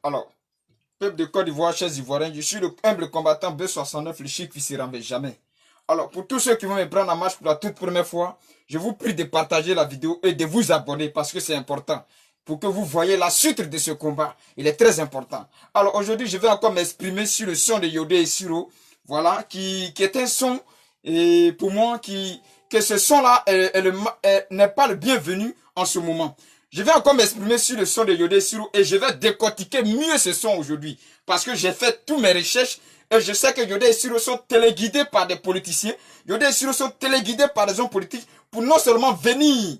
Alors, peuple de Côte d'Ivoire, chers Ivoiriens, je suis le humble combattant B69, le chic qui s'y renverse jamais. Alors, pour tous ceux qui vont me prendre en marche pour la toute première fois, je vous prie de partager la vidéo et de vous abonner parce que c'est important. Pour que vous voyez la suite de ce combat. Il est très important. Alors, aujourd'hui, je vais encore m'exprimer sur le son de Yodé et Siro. Voilà, qui est un son, et pour moi, que ce son-là n'est pas le bienvenu en ce moment. Je vais encore m'exprimer sur le son de Yodé et Siro et je vais décortiquer mieux ce son aujourd'hui. Parce que j'ai fait toutes mes recherches et je sais que Yodé et Siro sont téléguidés par des politiciens. Yodé et Siro sont téléguidés par des hommes politiques pour non seulement venir,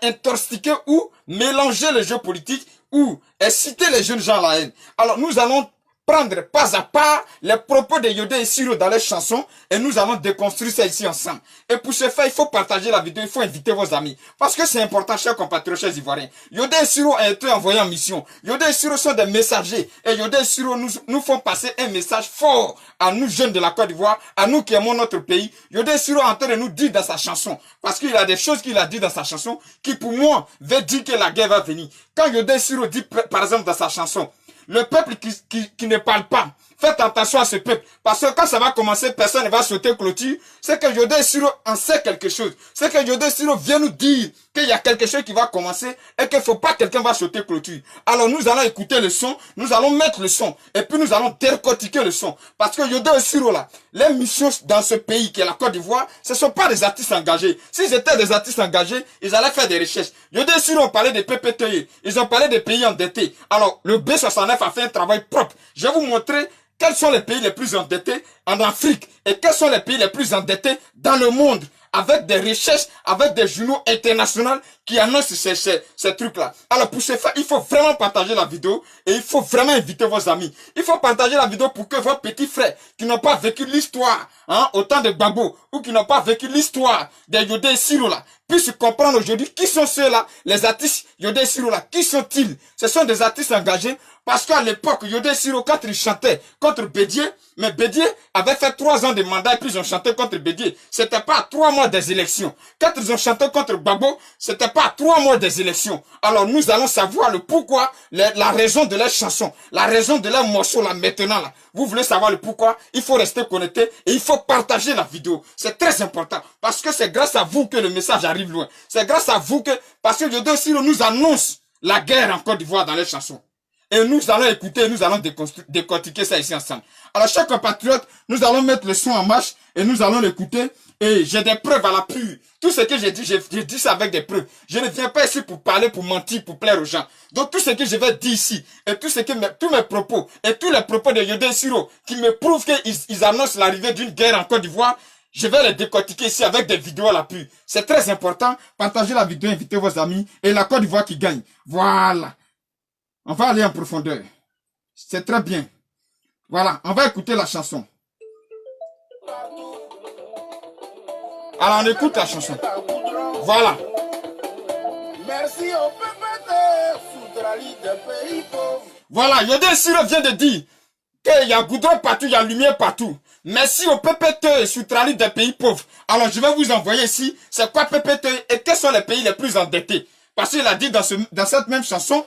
intoxiquer ou mélanger les jeux politiques ou exciter les jeunes gens à la haine. Alors nous allons prendre pas à pas les propos de Yodé et Siro dans les chansons et nous allons déconstruire ça ici ensemble. Et pour ce faire, il faut partager la vidéo, il faut inviter vos amis. Parce que c'est important, chers compatriotes, chers Ivoiriens. Yodé et Siro ont été envoyés en mission. Yodé et Siro sont des messagers. Et Yodé et Siro nous font passer un message fort à nous jeunes de la Côte d'Ivoire, à nous qui aimons notre pays. Yodé et Siro est en train de nous dire dans sa chanson. Parce qu'il y a des choses qu'il a dit dans sa chanson qui pour moi veut dire que la guerre va venir. Quand Yodé et Siro dit par exemple dans sa chanson, le peuple qui ne parle pas, faites attention à ce peuple. Parce que quand ça va commencer, personne ne va sauter clôture. C'est que Yodé et Siro en sait quelque chose. C'est que Yodé et Siro vient nous dire qu'il y a quelque chose qui va commencer et qu'il ne faut pas que quelqu'un va sauter clôture. Alors nous allons écouter le son, nous allons mettre le son et puis nous allons décortiquer le son. Parce que Yodé et Siro là, les missions dans ce pays qui est la Côte d'Ivoire, ce ne sont pas des artistes engagés. S'ils étaient des artistes engagés, ils allaient faire des recherches. Yodé et Siro ont parlé des PPTE, ils ont parlé des pays endettés. Alors le B69 a fait un travail propre. Je vais vous montrer quels sont les pays les plus endettés en Afrique et quels sont les pays les plus endettés dans le monde, avec des recherches, avec des journaux internationaux qui annoncent ces trucs-là. Alors pour ce faire, il faut vraiment partager la vidéo et il faut vraiment inviter vos amis. Il faut partager la vidéo pour que vos petits frères qui n'ont pas vécu l'histoire au temps de Gbagbo ou qui n'ont pas vécu l'histoire des Yodé et Siro là, puissent comprendre aujourd'hui qui sont ceux-là, les artistes Yodé et Siro là, qui sont-ils? Ce sont des artistes engagés. Parce qu'à l'époque, Yodé et Siro, quand ils chantaient contre Bédié, mais Bédié avait fait 3 ans de mandat et puis ils ont chanté contre Bédié. C'était pas à 3 mois des élections. Quand ils ont chanté contre Gbagbo, c'était pas à 3 mois des élections. Alors nous allons savoir le pourquoi, la raison de leurs chansons, la raison de leurs morceaux là maintenant là. Vous voulez savoir le pourquoi? Il faut rester connecté et il faut partager la vidéo. C'est très important parce que c'est grâce à vous que le message arrive loin. C'est grâce à vous que, parce que Yodé et Siro nous annonce la guerre en Côte d'Ivoire dans les chansons. Et nous allons écouter, nous allons décortiquer ça ici ensemble. Alors, chers compatriotes, nous allons mettre le son en marche et nous allons l'écouter. Et j'ai des preuves à l'appui. Tout ce que j'ai dit ça avec des preuves. Je ne viens pas ici pour parler, pour mentir, pour plaire aux gens. Donc, tout ce que je vais dire ici, et tous mes propos, et tous les propos de Yodé et Siro, qui me prouvent qu'ils annoncent l'arrivée d'une guerre en Côte d'Ivoire, je vais les décortiquer ici avec des vidéos à l'appui. C'est très important. Partagez la vidéo, invitez vos amis, et la Côte d'Ivoire qui gagne. Voilà. On va aller en profondeur. C'est très bien. Voilà, on va écouter la chanson. Alors, on écoute la chanson. Voilà. Merci au voilà, Yodé et Siro vient de dire qu'il y a goudron partout, il y a lumière partout. Merci au PPT Soutrali des pays pauvres. Alors, je vais vous envoyer ici, c'est quoi PPT et quels sont les pays les plus endettés. Parce qu'il a dit dans cette même chanson,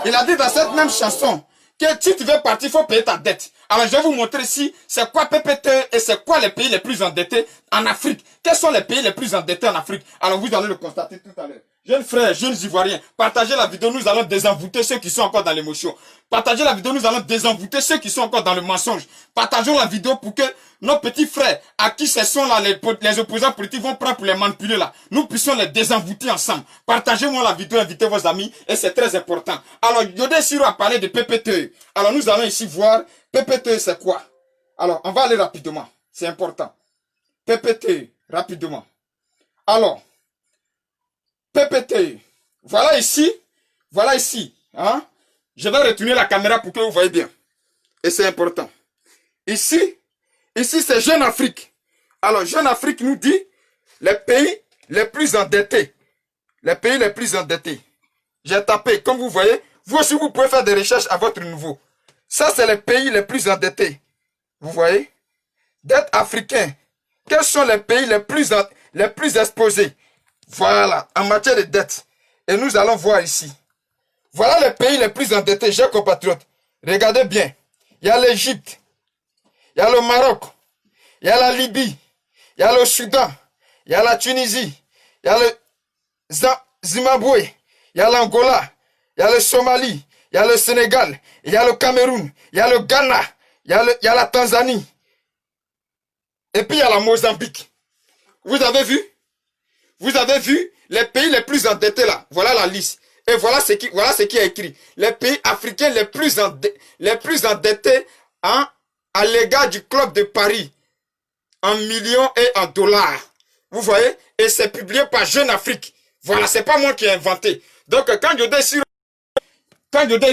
il a dit dans cette même chanson que si tu veux partir, il faut payer ta dette. Alors je vais vous montrer ici, c'est quoi PPT et c'est quoi les pays les plus endettés en Afrique. Quels sont les pays les plus endettés en Afrique? Alors vous allez le constater tout à l'heure. Jeunes frères, jeunes Ivoiriens, partagez la vidéo, nous allons désenvoûter ceux qui sont encore dans l'émotion. Partagez la vidéo, nous allons désenvoûter ceux qui sont encore dans le mensonge. Partageons la vidéo pour que nos petits frères, à qui ce sont là les opposants politiques vont prendre pour les manipuler là, nous puissions les désenvoûter ensemble. Partagez-moi la vidéo, invitez vos amis, et c'est très important. Alors, Yodé et Siro a parlé de PPTE. Alors, nous allons ici voir, PPTE c'est quoi? Alors, on va aller rapidement, c'est important. PPTE, rapidement. Alors, PPTE, voilà ici, hein? Je vais retourner la caméra pour que vous voyez bien. Et c'est important. Ici c'est Jeune Afrique. Alors, Jeune Afrique nous dit les pays les plus endettés. Les pays les plus endettés. J'ai tapé, comme vous voyez, vous aussi vous pouvez faire des recherches à votre niveau. Ça, c'est les pays les plus endettés. Vous voyez? Dette africaine. Quels sont les pays les plus exposés? Voilà, en matière de dette. Et nous allons voir ici. Voilà les pays les plus endettés, chers compatriotes. Regardez bien. Il y a l'Égypte, il y a le Maroc, il y a la Libye, il y a le Soudan, il y a la Tunisie, il y a le Zimbabwe, il y a l'Angola, il y a le Somalie, il y a le Sénégal, il y a le Cameroun, il y a le Ghana, il y a la Tanzanie. Et puis il y a la Mozambique. Vous avez vu? Vous avez vu les pays les plus endettés là? Voilà la liste. Et voilà ce qui est écrit. Les pays africains les plus endettés hein, à l'égard du club de Paris en millions et en dollars. Vous voyez? Et c'est publié par Jeune Afrique. Voilà, c'est pas moi qui ai inventé. Donc quand Yodé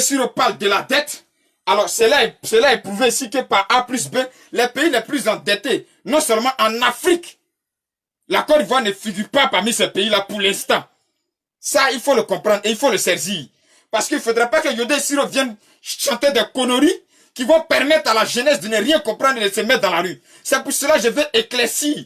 Siro parle de la dette, alors cela est prouvé ici que par A plus B, les pays les plus endettés, non seulement en Afrique, la Côte d'Ivoire ne figure pas parmi ces pays-là pour l'instant. Ça, il faut le comprendre et il faut le saisir. Parce qu'il ne faudrait pas que Yodé Siro vienne chanter des conneries qui vont permettre à la jeunesse de ne rien comprendre et de se mettre dans la rue. C'est pour cela que je vais éclaircir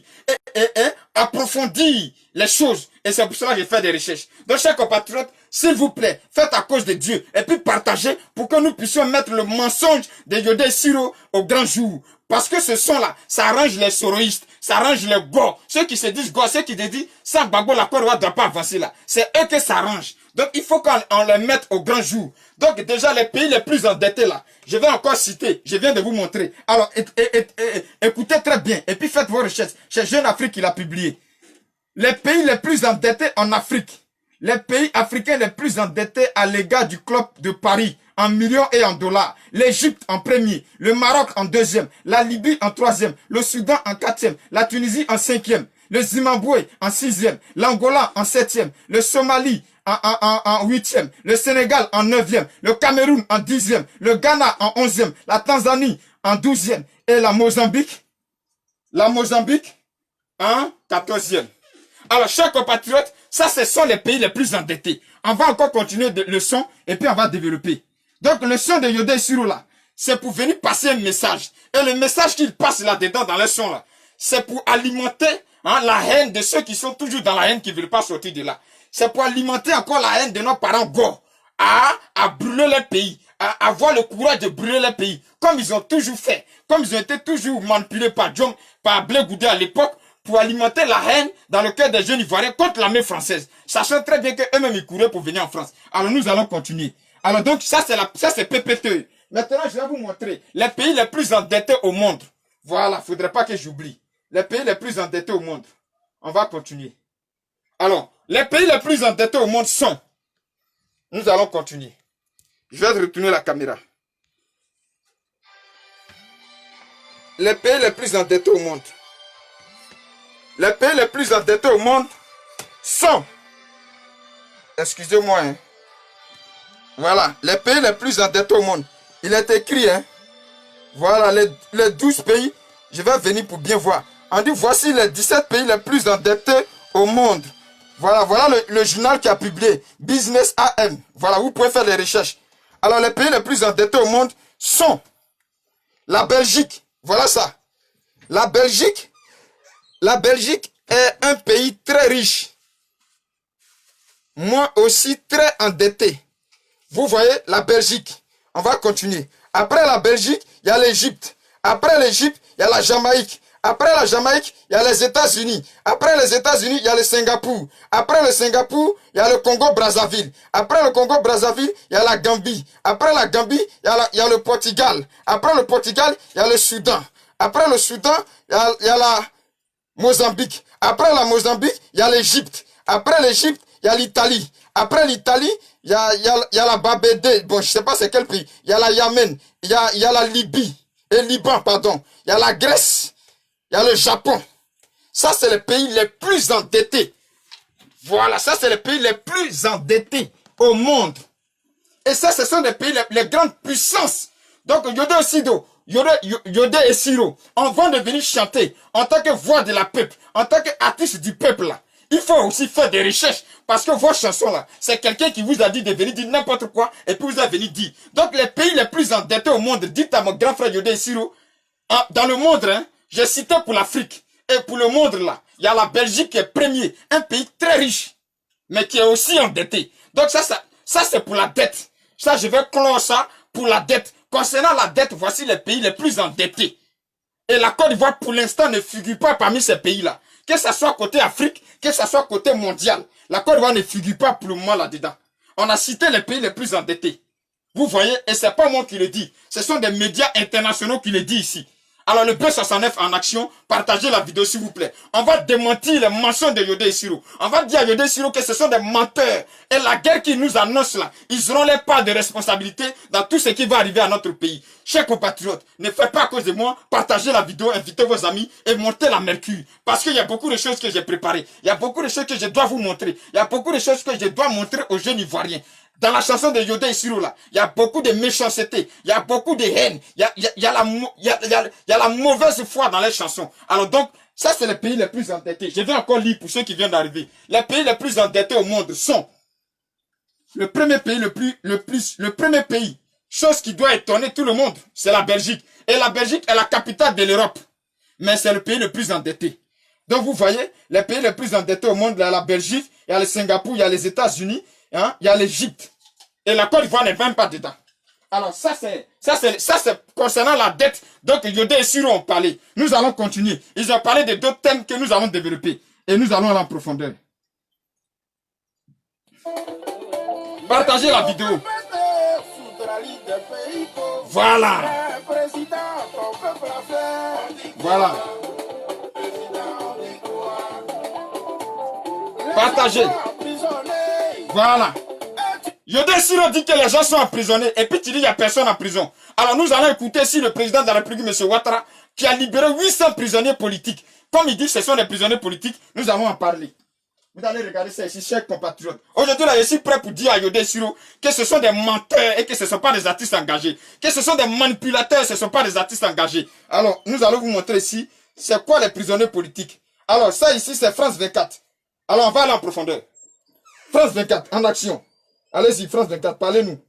et approfondir les choses. Et c'est pour cela que je fais des recherches. Donc, chers compatriotes, s'il vous plaît, faites à cause de Dieu et puis partagez pour que nous puissions mettre le mensonge de Yodé Siro au grand jour. Parce que ce son-là, ça arrange les soroïstes, ça arrange les go, ceux qui se disent go, ceux qui te disent sans Gbagbo, la Côte d'Ivoire ne doit pas avancer là. C'est eux que ça arrange. Donc il faut qu'on les mette au grand jour. Donc déjà les pays les plus endettés là, je vais encore citer, je viens de vous montrer. Alors écoutez très bien et puis faites vos recherches. C'est Jeune Afrique qui l'a publié. Les pays les plus endettés en Afrique. Les pays africains les plus endettés à l'égard du club de Paris en millions et en dollars. L'Égypte en premier, le Maroc en deuxième, la Libye en troisième, le Soudan en quatrième, la Tunisie en cinquième, le Zimbabwe en sixième, l'Angola en septième, le Somalie en huitième, le Sénégal en neuvième, le Cameroun en dixième, le Ghana en onzième, la Tanzanie en douzième et la Mozambique en quatorzième. Alors, chers compatriotes, ça, ce sont les pays les plus endettés. On va encore continuer le son et puis on va développer. Donc, le son de Yodé Siro là, c'est pour venir passer un message. Et le message qu'il passe là-dedans, dans le son là, c'est pour alimenter la haine de ceux qui sont toujours dans la haine, qui ne veulent pas sortir de là. C'est pour alimenter encore la haine de nos parents gore, à brûler leur pays, à avoir le courage de brûler leur pays, comme ils ont toujours fait, comme ils ont été toujours manipulés par Blé Goudé à l'époque, pour alimenter la haine dans le cœur des jeunes Ivoiriens contre l'armée française, sachant très bien qu'eux-mêmes ils couraient pour venir en France. Alors nous allons continuer. Alors donc ça c'est PPTE. Maintenant je vais vous montrer les pays les plus endettés au monde. Voilà, faudrait pas que j'oublie. Les pays les plus endettés au monde. On va continuer. Alors, les pays les plus endettés au monde sont... Nous allons continuer. Je vais retourner la caméra. Les pays les plus endettés au monde. Les pays les plus endettés au monde sont... Excusez-moi. Hein. Voilà, les pays les plus endettés au monde. Il est écrit, hein. Voilà, les 12 pays. Je vais venir pour bien voir. On dit, voici les 17 pays les plus endettés au monde. Voilà le journal qui a publié. Business AM. Voilà, vous pouvez faire les recherches. Alors, les pays les plus endettés au monde sont la Belgique. Voilà ça. La Belgique est un pays très riche. Moi aussi très endetté. Vous voyez, la Belgique. On va continuer. Après la Belgique, il y a l'Égypte. Après l'Égypte, il y a la Jamaïque. Après la Jamaïque, il y a les États-Unis. Après les États-Unis, il y a le Singapour. Après le Singapour, il y a le Congo-Brazzaville. Après le Congo-Brazzaville, il y a la Gambie. Après la Gambie, il y a le Portugal. Après le Portugal, il y a le Soudan. Après le Soudan, il y a la Mozambique. Après la Mozambique, il y a l'Égypte. Après l'Égypte, il y a l'Italie. Après l'Italie, il y a la Babédé. Bon, je sais pas c'est quel pays. Il y a la Yémen. Il y a la Libye. Et Liban, pardon. Il y a la Grèce. Il y a le Japon. Ça, c'est les pays les plus endettés. Voilà, ça, c'est les pays les plus endettés au monde. Et ça, ce sont les pays, les grandes puissances. Donc, Yodé et Siro, on va devenir chanter en tant que voix de la peuple, en tant qu'artiste du peuple là. Il faut aussi faire des recherches parce que vos chansons là, c'est quelqu'un qui vous a dit de venir dire n'importe quoi et puis vous a venu dire. Donc les pays les plus endettés au monde, dites à mon grand frère Yodé et Siro, dans le monde, hein, j'ai cité pour l'Afrique et pour le monde là, il y a la Belgique qui est premier, un pays très riche, mais qui est aussi endetté. Donc ça Ça, c'est pour la dette. Ça, je vais clore ça pour la dette. Concernant la dette, voici les pays les plus endettés. Et la Côte d'Ivoire, pour l'instant, ne figure pas parmi ces pays-là. Que ce soit côté Afrique, que ce soit côté mondial. La Côte d'Ivoire ne figure pas pour le moment là-dedans. On a cité les pays les plus endettés. Vous voyez, et c'est pas moi qui le dis. Ce sont des médias internationaux qui le disent ici. Alors le B69 en action, partagez la vidéo s'il vous plaît. On va démentir les mensonges de Yodé et Siro. On va dire à Yodé et Siro que ce sont des menteurs. Et la guerre qu'ils nous annoncent là, ils auront les parts de responsabilité dans tout ce qui va arriver à notre pays. Chers compatriotes, ne faites pas à cause de moi, partagez la vidéo, invitez vos amis et montez la mercure. Parce qu'il y a beaucoup de choses que j'ai préparées. Il y a beaucoup de choses que je dois vous montrer. Il y a beaucoup de choses que je dois montrer aux jeunes Ivoiriens. Dans la chanson de Yodé et Siro là, il y a beaucoup de méchanceté, il y a beaucoup de haine, il y a la mauvaise foi dans les chansons. Alors donc, ça c'est les pays les plus endettés. Je vais encore lire pour ceux qui viennent d'arriver. Les pays les plus endettés au monde sont le premier pays, chose qui doit étonner tout le monde, c'est la Belgique. Et la Belgique est la capitale de l'Europe. Mais c'est le pays le plus endetté. Donc vous voyez, les pays les plus endettés au monde, il y a la Belgique, il y a le Singapour, il y a les États-Unis, hein, il y a l'Égypte. Et la Côte d'Ivoire n'est même pas dedans. Alors ça c'est concernant la dette. Donc Yodé et Siro ont parlé. Nous allons continuer. Ils ont parlé de d'autres thèmes que nous allons développer. Et nous allons aller en profondeur. Partagez la vidéo. Voilà. Voilà. Partagez. Voilà. Yodé Siro dit que les gens sont emprisonnés et puis tu dis qu'il n'y a personne en prison. Alors nous allons écouter si le président de la République, M. Ouattara, qui a libéré 800 prisonniers politiques. Comme il dit que ce sont des prisonniers politiques, nous allons en parler. Vous allez regarder ça ici, chers compatriotes. Aujourd'hui, là, je suis prêt pour dire à Yodé Siro que ce sont des menteurs et que ce ne sont pas des artistes engagés. Que ce sont des manipulateurs, ce ne sont pas des artistes engagés. Alors, nous allons vous montrer ici, c'est quoi les prisonniers politiques. Alors, ça ici, c'est France 24. Alors, on va aller en profondeur. France 24, en action. Allez-y, France 24, parlez-nous.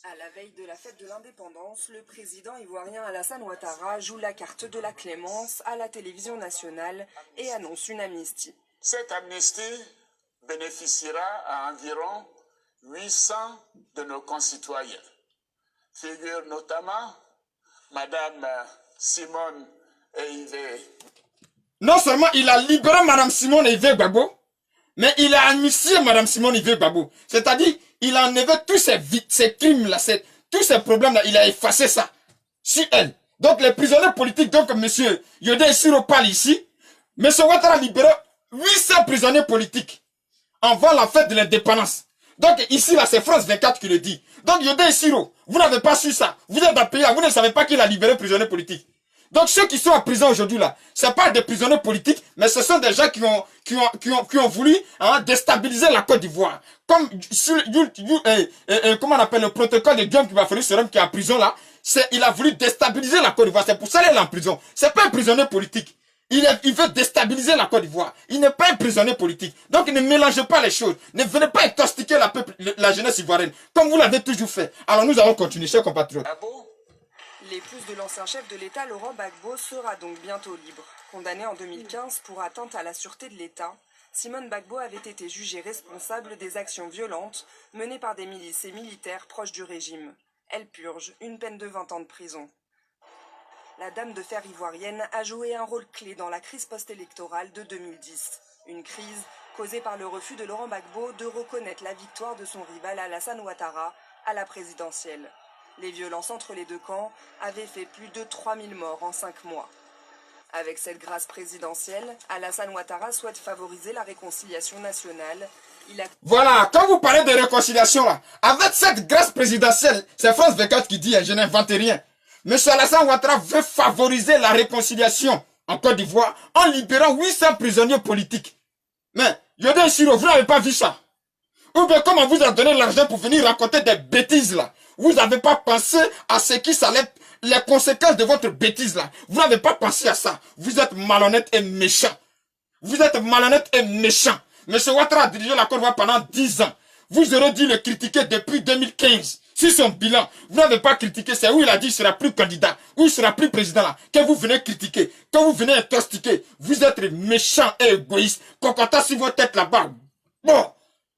À la veille de la fête de l'indépendance, le président ivoirien Alassane Ouattara joue la carte de la clémence à la télévision nationale et annonce une amnistie. Cette amnistie bénéficiera à environ 800 de nos concitoyens. Figurent notamment Madame Simone Eïvé. Non seulement il a libéré Madame Simone Eïvé Gbagbo, mais il a amnistié Madame Simone Eïvé Gbagbo. C'est-à-dire, il a enlevé tous ces crimes-là, tous ces problèmes-là, il a effacé ça sur elle. Donc, les prisonniers politiques, donc, monsieur Yodé Siro parle ici, monsieur Ouattara a libéré 800 prisonniers politiques avant la fête de l'indépendance. Donc, ici, là, c'est France 24 qui le dit. Donc, Yodé Siro, vous n'avez pas su ça. Vous êtes dans le pays, vous ne savez pas qu'il a libéré prisonniers politiques. Donc ceux qui sont en prison aujourd'hui là, c'est pas des prisonniers politiques, mais ce sont des gens qui ont voulu déstabiliser la Côte d'Ivoire. Comme comment on appelle le protocole de Guillaume Kibafory-Serem qui est en prison là, il a voulu déstabiliser la Côte d'Ivoire. C'est pour ça qu'il est en prison. C'est pas un prisonnier politique. Il veut déstabiliser la Côte d'Ivoire. Il n'est pas un prisonnier politique. Donc ne mélangez pas les choses. Ne venez pas intoxiquer la jeunesse ivoirienne, comme vous l'avez toujours fait. Alors nous allons continuer, chers compatriotes. L'épouse de l'ancien chef de l'État, Laurent Gbagbo, sera donc bientôt libre. Condamnée en 2015 pour atteinte à la sûreté de l'État, Simone Gbagbo avait été jugée responsable des actions violentes menées par des milices et militaires proches du régime. Elle purge une peine de 20 ans de prison. La Dame de Fer ivoirienne a joué un rôle clé dans la crise post-électorale de 2010. Une crise causée par le refus de Laurent Gbagbo de reconnaître la victoire de son rival Alassane Ouattara à la présidentielle. Les violences entre les deux camps avaient fait plus de 3000 morts en 5 mois. Avec cette grâce présidentielle, Alassane Ouattara souhaite favoriser la réconciliation nationale. Voilà, quand vous parlez de réconciliation là, avec cette grâce présidentielle, c'est France 24 qui dit, je n'invente rien. Monsieur Alassane Ouattara veut favoriser la réconciliation en Côte d'Ivoire en libérant 800 prisonniers politiques. Mais, Yodé Siro, vous n'avez pas vu ça? Ou bien comment vous a donné l'argent pour venir raconter des bêtises là? Vous n'avez pas pensé à ce qui s'allait, les conséquences de votre bêtise là. Vous n'avez pas pensé à ça. Vous êtes malhonnête et méchant. Vous êtes malhonnête et méchant. Monsieur Ouattara a dirigé la Côte d'Ivoire pendant 10 ans. Vous aurez dû le critiquer depuis 2015. Sur son bilan, vous n'avez pas critiqué. C'est où il a dit qu'il ne sera plus candidat, où il ne sera plus président là. Que vous venez critiquer, que vous venez intoxiquer. Vous êtes méchant et égoïste. Cocotin sur votre tête là-bas. Bon.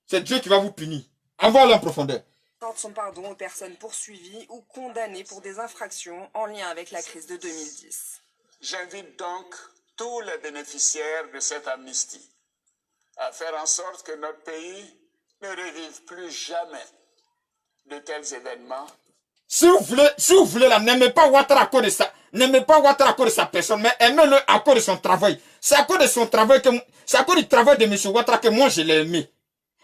C'est Dieu qui va vous punir. Envoie-le en profondeur. Accorde son pardon aux personnes poursuivies ou condamnées pour des infractions en lien avec la crise de 2010. J'invite donc tous les bénéficiaires de cette amnistie à faire en sorte que notre pays ne revive plus jamais de tels événements. Si vous voulez là, n'aimez pas Ouattara à cause de ça. N'aimez pas Ouattara à cause de sa personne, mais aimez-le à cause de son travail. C'est à cause de son travail c'est à cause du travail de M. Ouattara que moi je l'ai aimé.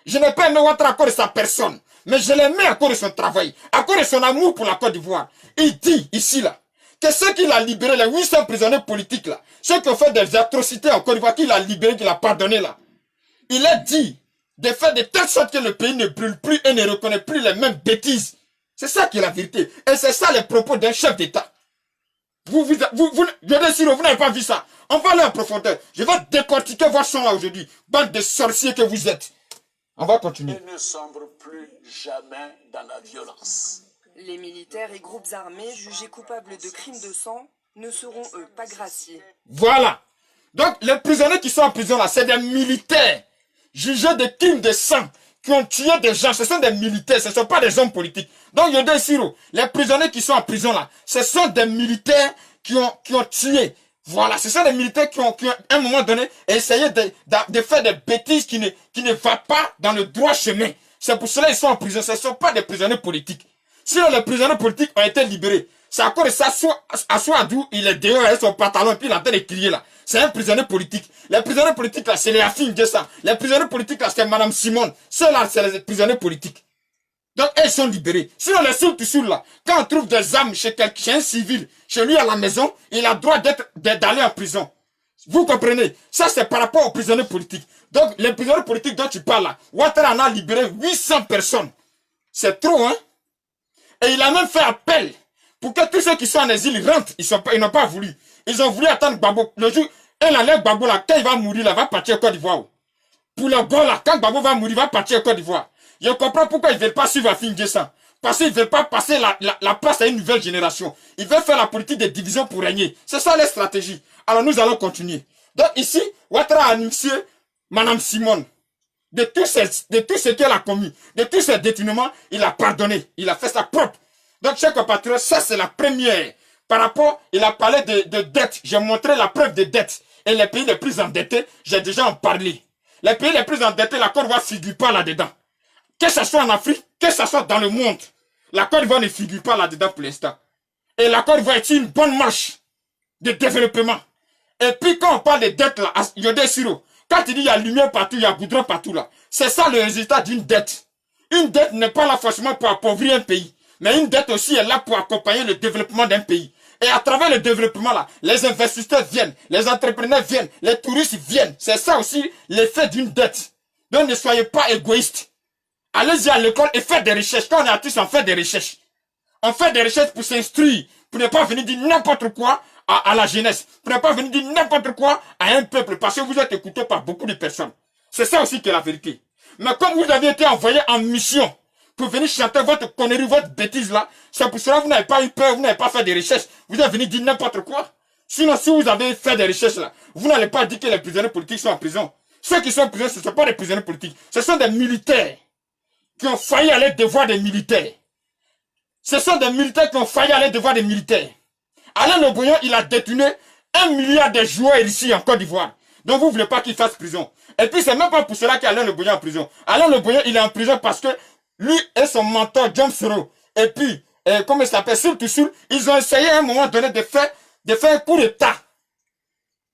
Je n'ai pas aimé Ouattara à cause de sa personne, mais je l'ai aimé à cause de son travail, à cause de son amour pour la Côte d'Ivoire. Il dit ici là, que ceux qu'il a libérés, les 800 prisonniers politiques là, ceux qui ont fait des atrocités en Côte d'Ivoire, qu'il a libérés, qu'il a pardonné là, il a dit de faire de telle sorte que le pays ne brûle plus et ne reconnaît plus les mêmes bêtises. C'est ça qui est la vérité. Et c'est ça les propos d'un chef d'État. Vous n'avez pas vu ça. On va aller en profondeur. Je vais décortiquer votre son là aujourd'hui. Bande de sorciers que vous êtes. On va continuer. Et ne sombre plus jamais dans la violence. Les militaires et groupes armés jugés coupables de crimes de sang ne seront, eux, pas graciés. Voilà. Donc, les prisonniers qui sont en prison là, c'est des militaires jugés de crimes de sang, qui ont tué des gens. Ce sont des militaires, ce ne sont pas des hommes politiques. Donc, Yodé Siro, les prisonniers qui sont en prison là, ce sont des militaires qui ont tué. Voilà, ce sont des militaires qui ont à un moment donné, essayé de faire des bêtises qui ne vont pas dans le droit chemin. C'est pour cela qu'ils sont en prison. Ce ne sont pas des prisonniers politiques. Sinon, les prisonniers politiques ont été libérés. C'est à cause de ça, Assoadou, il est dehors avec son pantalon et puis il est en train de crier là. C'est un prisonnier politique. Les prisonniers politiques là, c'est les Afin Gessa. Les prisonniers politiques là, c'est Madame Simone. Ceux-là, c'est les prisonniers politiques. Donc, ils sont libérés. Sinon, les soul là, quand on trouve des armes chez un civil, chez lui à la maison, il a le droit d'aller en prison. Vous comprenez? Ça, c'est par rapport aux prisonniers politiques. Donc, les prisonniers politiques dont tu parles là, Ouattara en a libéré 800 personnes. C'est trop, hein? Et il a même fait appel pour que tous ceux qui sont en exil rentrent. Ils n'ont pas voulu. Ils ont voulu attendre Gbagbo. Le jour, et là, Gbagbo là, quand il va mourir, là, va partir au Côte d'Ivoire. Pour le gars là, quand Gbagbo va mourir, il va partir au Côte d'Ivoire. Je comprends pourquoi ils ne veulent pas suivre Afin Gessa. Parce qu'ils ne veulent pas passer la place à une nouvelle génération. Ils veulent faire la politique de division pour régner. C'est ça leur stratégie. Alors nous allons continuer. Donc ici, Ouattara a initié Madame Simone. De tout ce qu'elle a commis, de tous ces détournements, il a pardonné. Il a fait sa propre. Donc, chers compatriotes, ça c'est la première. Par rapport, il a parlé de dette. J'ai montré la preuve de dette. Et les pays les plus endettés, j'ai déjà en parlé. Les pays les plus endettés, la Côte d'Ivoire ne figure pas là-dedans. Que ce soit en Afrique, que ce soit dans le monde, la Côte d'Ivoire ne figure pas là-dedans pour l'instant. Et la Côte d'Ivoire est une bonne marche de développement. Et puis quand on parle de dette là, Yodé Siro, quand il dit il y a lumière partout, il y a goudron partout là, c'est ça le résultat d'une dette. Une dette n'est pas là forcément pour appauvrir un pays, mais une dette aussi est là pour accompagner le développement d'un pays. Et à travers le développement là, les investisseurs viennent, les entrepreneurs viennent, les touristes viennent. C'est ça aussi l'effet d'une dette. Donc ne soyez pas égoïstes. Allez-y à l'école et faites des recherches. Quand on est artiste, on fait des recherches. On fait des recherches pour s'instruire, pour ne pas venir dire n'importe quoi à la jeunesse, pour ne pas venir dire n'importe quoi à un peuple, parce que vous êtes écouté par beaucoup de personnes. C'est ça aussi qui est la vérité. Mais comme vous avez été envoyé en mission pour venir chanter votre connerie, votre bêtise là, c'est pour cela que vous n'avez pas eu peur, vous n'avez pas fait des recherches, vous êtes venu dire n'importe quoi. Sinon, si vous avez fait des recherches là, vous n'allez pas dire que les prisonniers politiques sont en prison. Ceux qui sont en prison, ce ne sont pas des prisonniers politiques, ce sont des militaires qui ont failli à leurs devoirs des militaires. Ce sont des militaires qui ont failli à leurs devoirs des militaires. Alain Le Boyan, il a détourné 1 milliard de joueurs ici en Côte d'Ivoire. Donc vous ne voulez pas qu'il fasse prison. Et puis c'est même pas pour cela qu'Alain Le Boyan est en prison. Alain Le Boyan, il est en prison parce que lui et son mentor, John Soro, et puis, comment il s'appelle, Soul, ils ont essayé à un moment donné de faire un coup d'État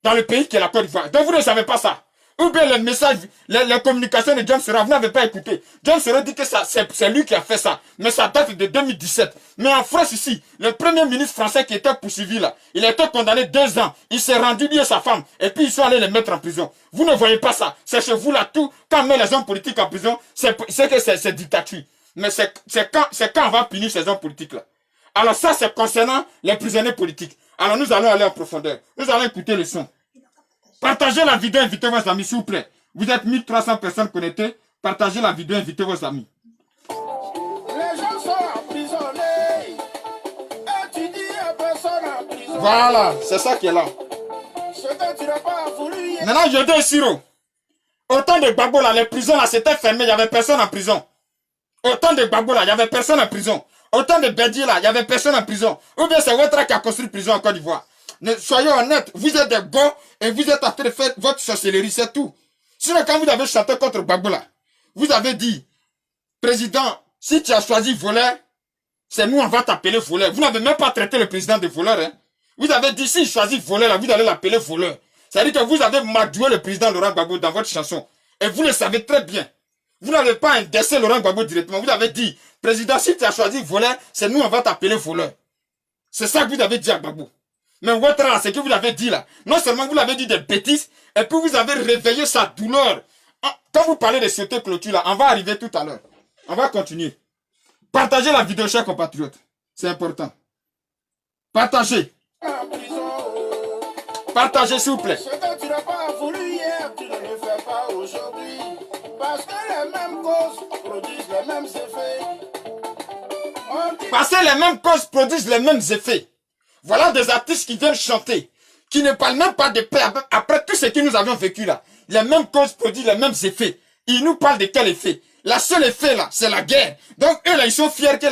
dans le pays qui est la Côte d'Ivoire. Donc vous ne savez pas ça. Ou bien les messages, les communications de John Soro, vous n'avez pas écouté. John Soro dit que c'est lui qui a fait ça. Mais ça date de 2017. Mais en France ici, le premier ministre français qui était poursuivi là, il a été condamné 2 ans. Il s'est rendu lui et sa femme. Et puis ils sont allés les mettre en prison. Vous ne voyez pas ça. C'est chez vous là tout. Quand on met les hommes politiques en prison, c'est que c'est dictature. Mais c'est quand on va punir ces hommes politiques là. Alors ça c'est concernant les prisonniers politiques. Alors nous allons aller en profondeur. Nous allons écouter le son. Partagez la vidéo, invitez vos amis, s'il vous plaît. Vous êtes 1300 personnes connectées. Partagez la vidéo, invitez vos amis. Les gens sont emprisonnés. Et tu dis à personne en prison. Voilà, c'est ça qui est là. Ce que tu n'as pas voulu. Maintenant, je dis Siro. Au temps de Gbagbo, là, les prisons, là, c'était fermé, il n'y avait personne en prison. Au temps de Gbagbo, là, il n'y avait personne en prison. Au temps de Bédié, là, il n'y avait personne en prison. Ou bien c'est Ouattara qui a construit prison en Côte d'Ivoire. Soyez honnêtes, vous êtes des gars et vous êtes en train de faire votre sorcellerie, c'est tout. Sinon, quand vous avez chanté contre Gbagbo, là, vous avez dit, président, si tu as choisi voleur, c'est nous, on va t'appeler voleur. Vous n'avez même pas traité le président de voleur, hein. Vous avez dit, si il choisit voleur, là, vous allez l'appeler voleur. C'est-à-dire que vous avez madoué le président Laurent Gbagbo dans votre chanson. Et vous le savez très bien. Vous n'avez pas indexé Laurent Gbagbo directement. Vous avez dit, président, si tu as choisi voleur, c'est nous, on va t'appeler voleur. C'est ça que vous avez dit à Gbagbo. Mais Ouattara, c'est que vous l'avez dit là. Non seulement vous l'avez dit des bêtises, et puis vous avez réveillé sa douleur. Quand vous parlez de sauter clôture là, on va arriver tout à l'heure. On va continuer. Partagez la vidéo, chers compatriotes. C'est important. Partagez. Partagez, s'il vous plaît. Ce que tu n'as pas voulu hier, tu ne le fais pas aujourd'hui. Parce que les mêmes causes produisent les mêmes effets. Parce que les mêmes causes produisent les mêmes effets. Voilà des artistes qui viennent chanter, qui ne parlent même pas de paix après tout ce que nous avions vécu là. Les mêmes causes produisent les mêmes effets. Ils nous parlent de quel effet? La seule effet là, c'est la guerre. Donc eux là, ils sont fiers que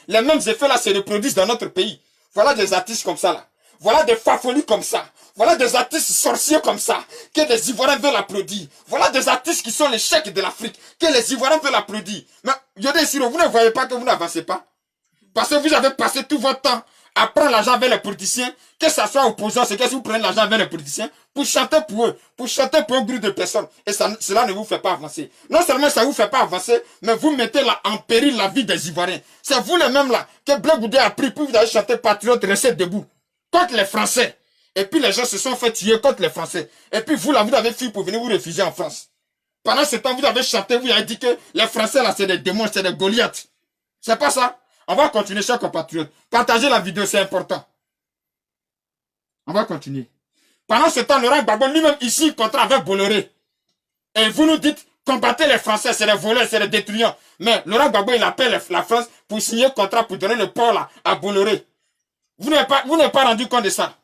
les mêmes effets là se reproduisent dans notre pays. Voilà des artistes comme ça là. Voilà des fafolies comme ça. Voilà des artistes sorciers comme ça, que les Ivoiriens veulent applaudir. Voilà des artistes qui sont les chèques de l'Afrique, que les Ivoiriens veulent applaudir. Mais Yodé Siro, vous ne voyez pas que vous n'avancez pas? Parce que vous avez passé tout votre temps à prendre l'argent avec les politiciens, que ce soit opposant, c'est que si vous prenez l'argent avec les politiciens, pour chanter pour eux, pour chanter pour un groupe de personnes. Et cela ne vous fait pas avancer. Non seulement ça ne vous fait pas avancer, mais vous mettez là en péril la vie des Ivoiriens. C'est vous les mêmes là, que Blé Goudé a pris pour vous aller chanter patriote, restez debout. Contre les Français. Et puis les gens se sont fait tuer contre les Français. Et puis vous là, vous avez fui pour venir vous réfugier en France. Pendant ce temps, vous avez chanté, vous avez dit que les Français là, c'est des démons, c'est des Goliaths. C'est pas ça? On va continuer, chers compatriotes. Partagez la vidéo, c'est important. On va continuer. Pendant ce temps, Laurent Gbagbo lui-même ici, il contrat avec Bolloré. Et vous nous dites, combattez les Français, c'est des voleurs, c'est des détruisants. Mais Laurent Gbagbo, il appelle la France pour signer contrat, pour donner le port là, à Bolloré. Vous n'avez pas rendu compte de ça.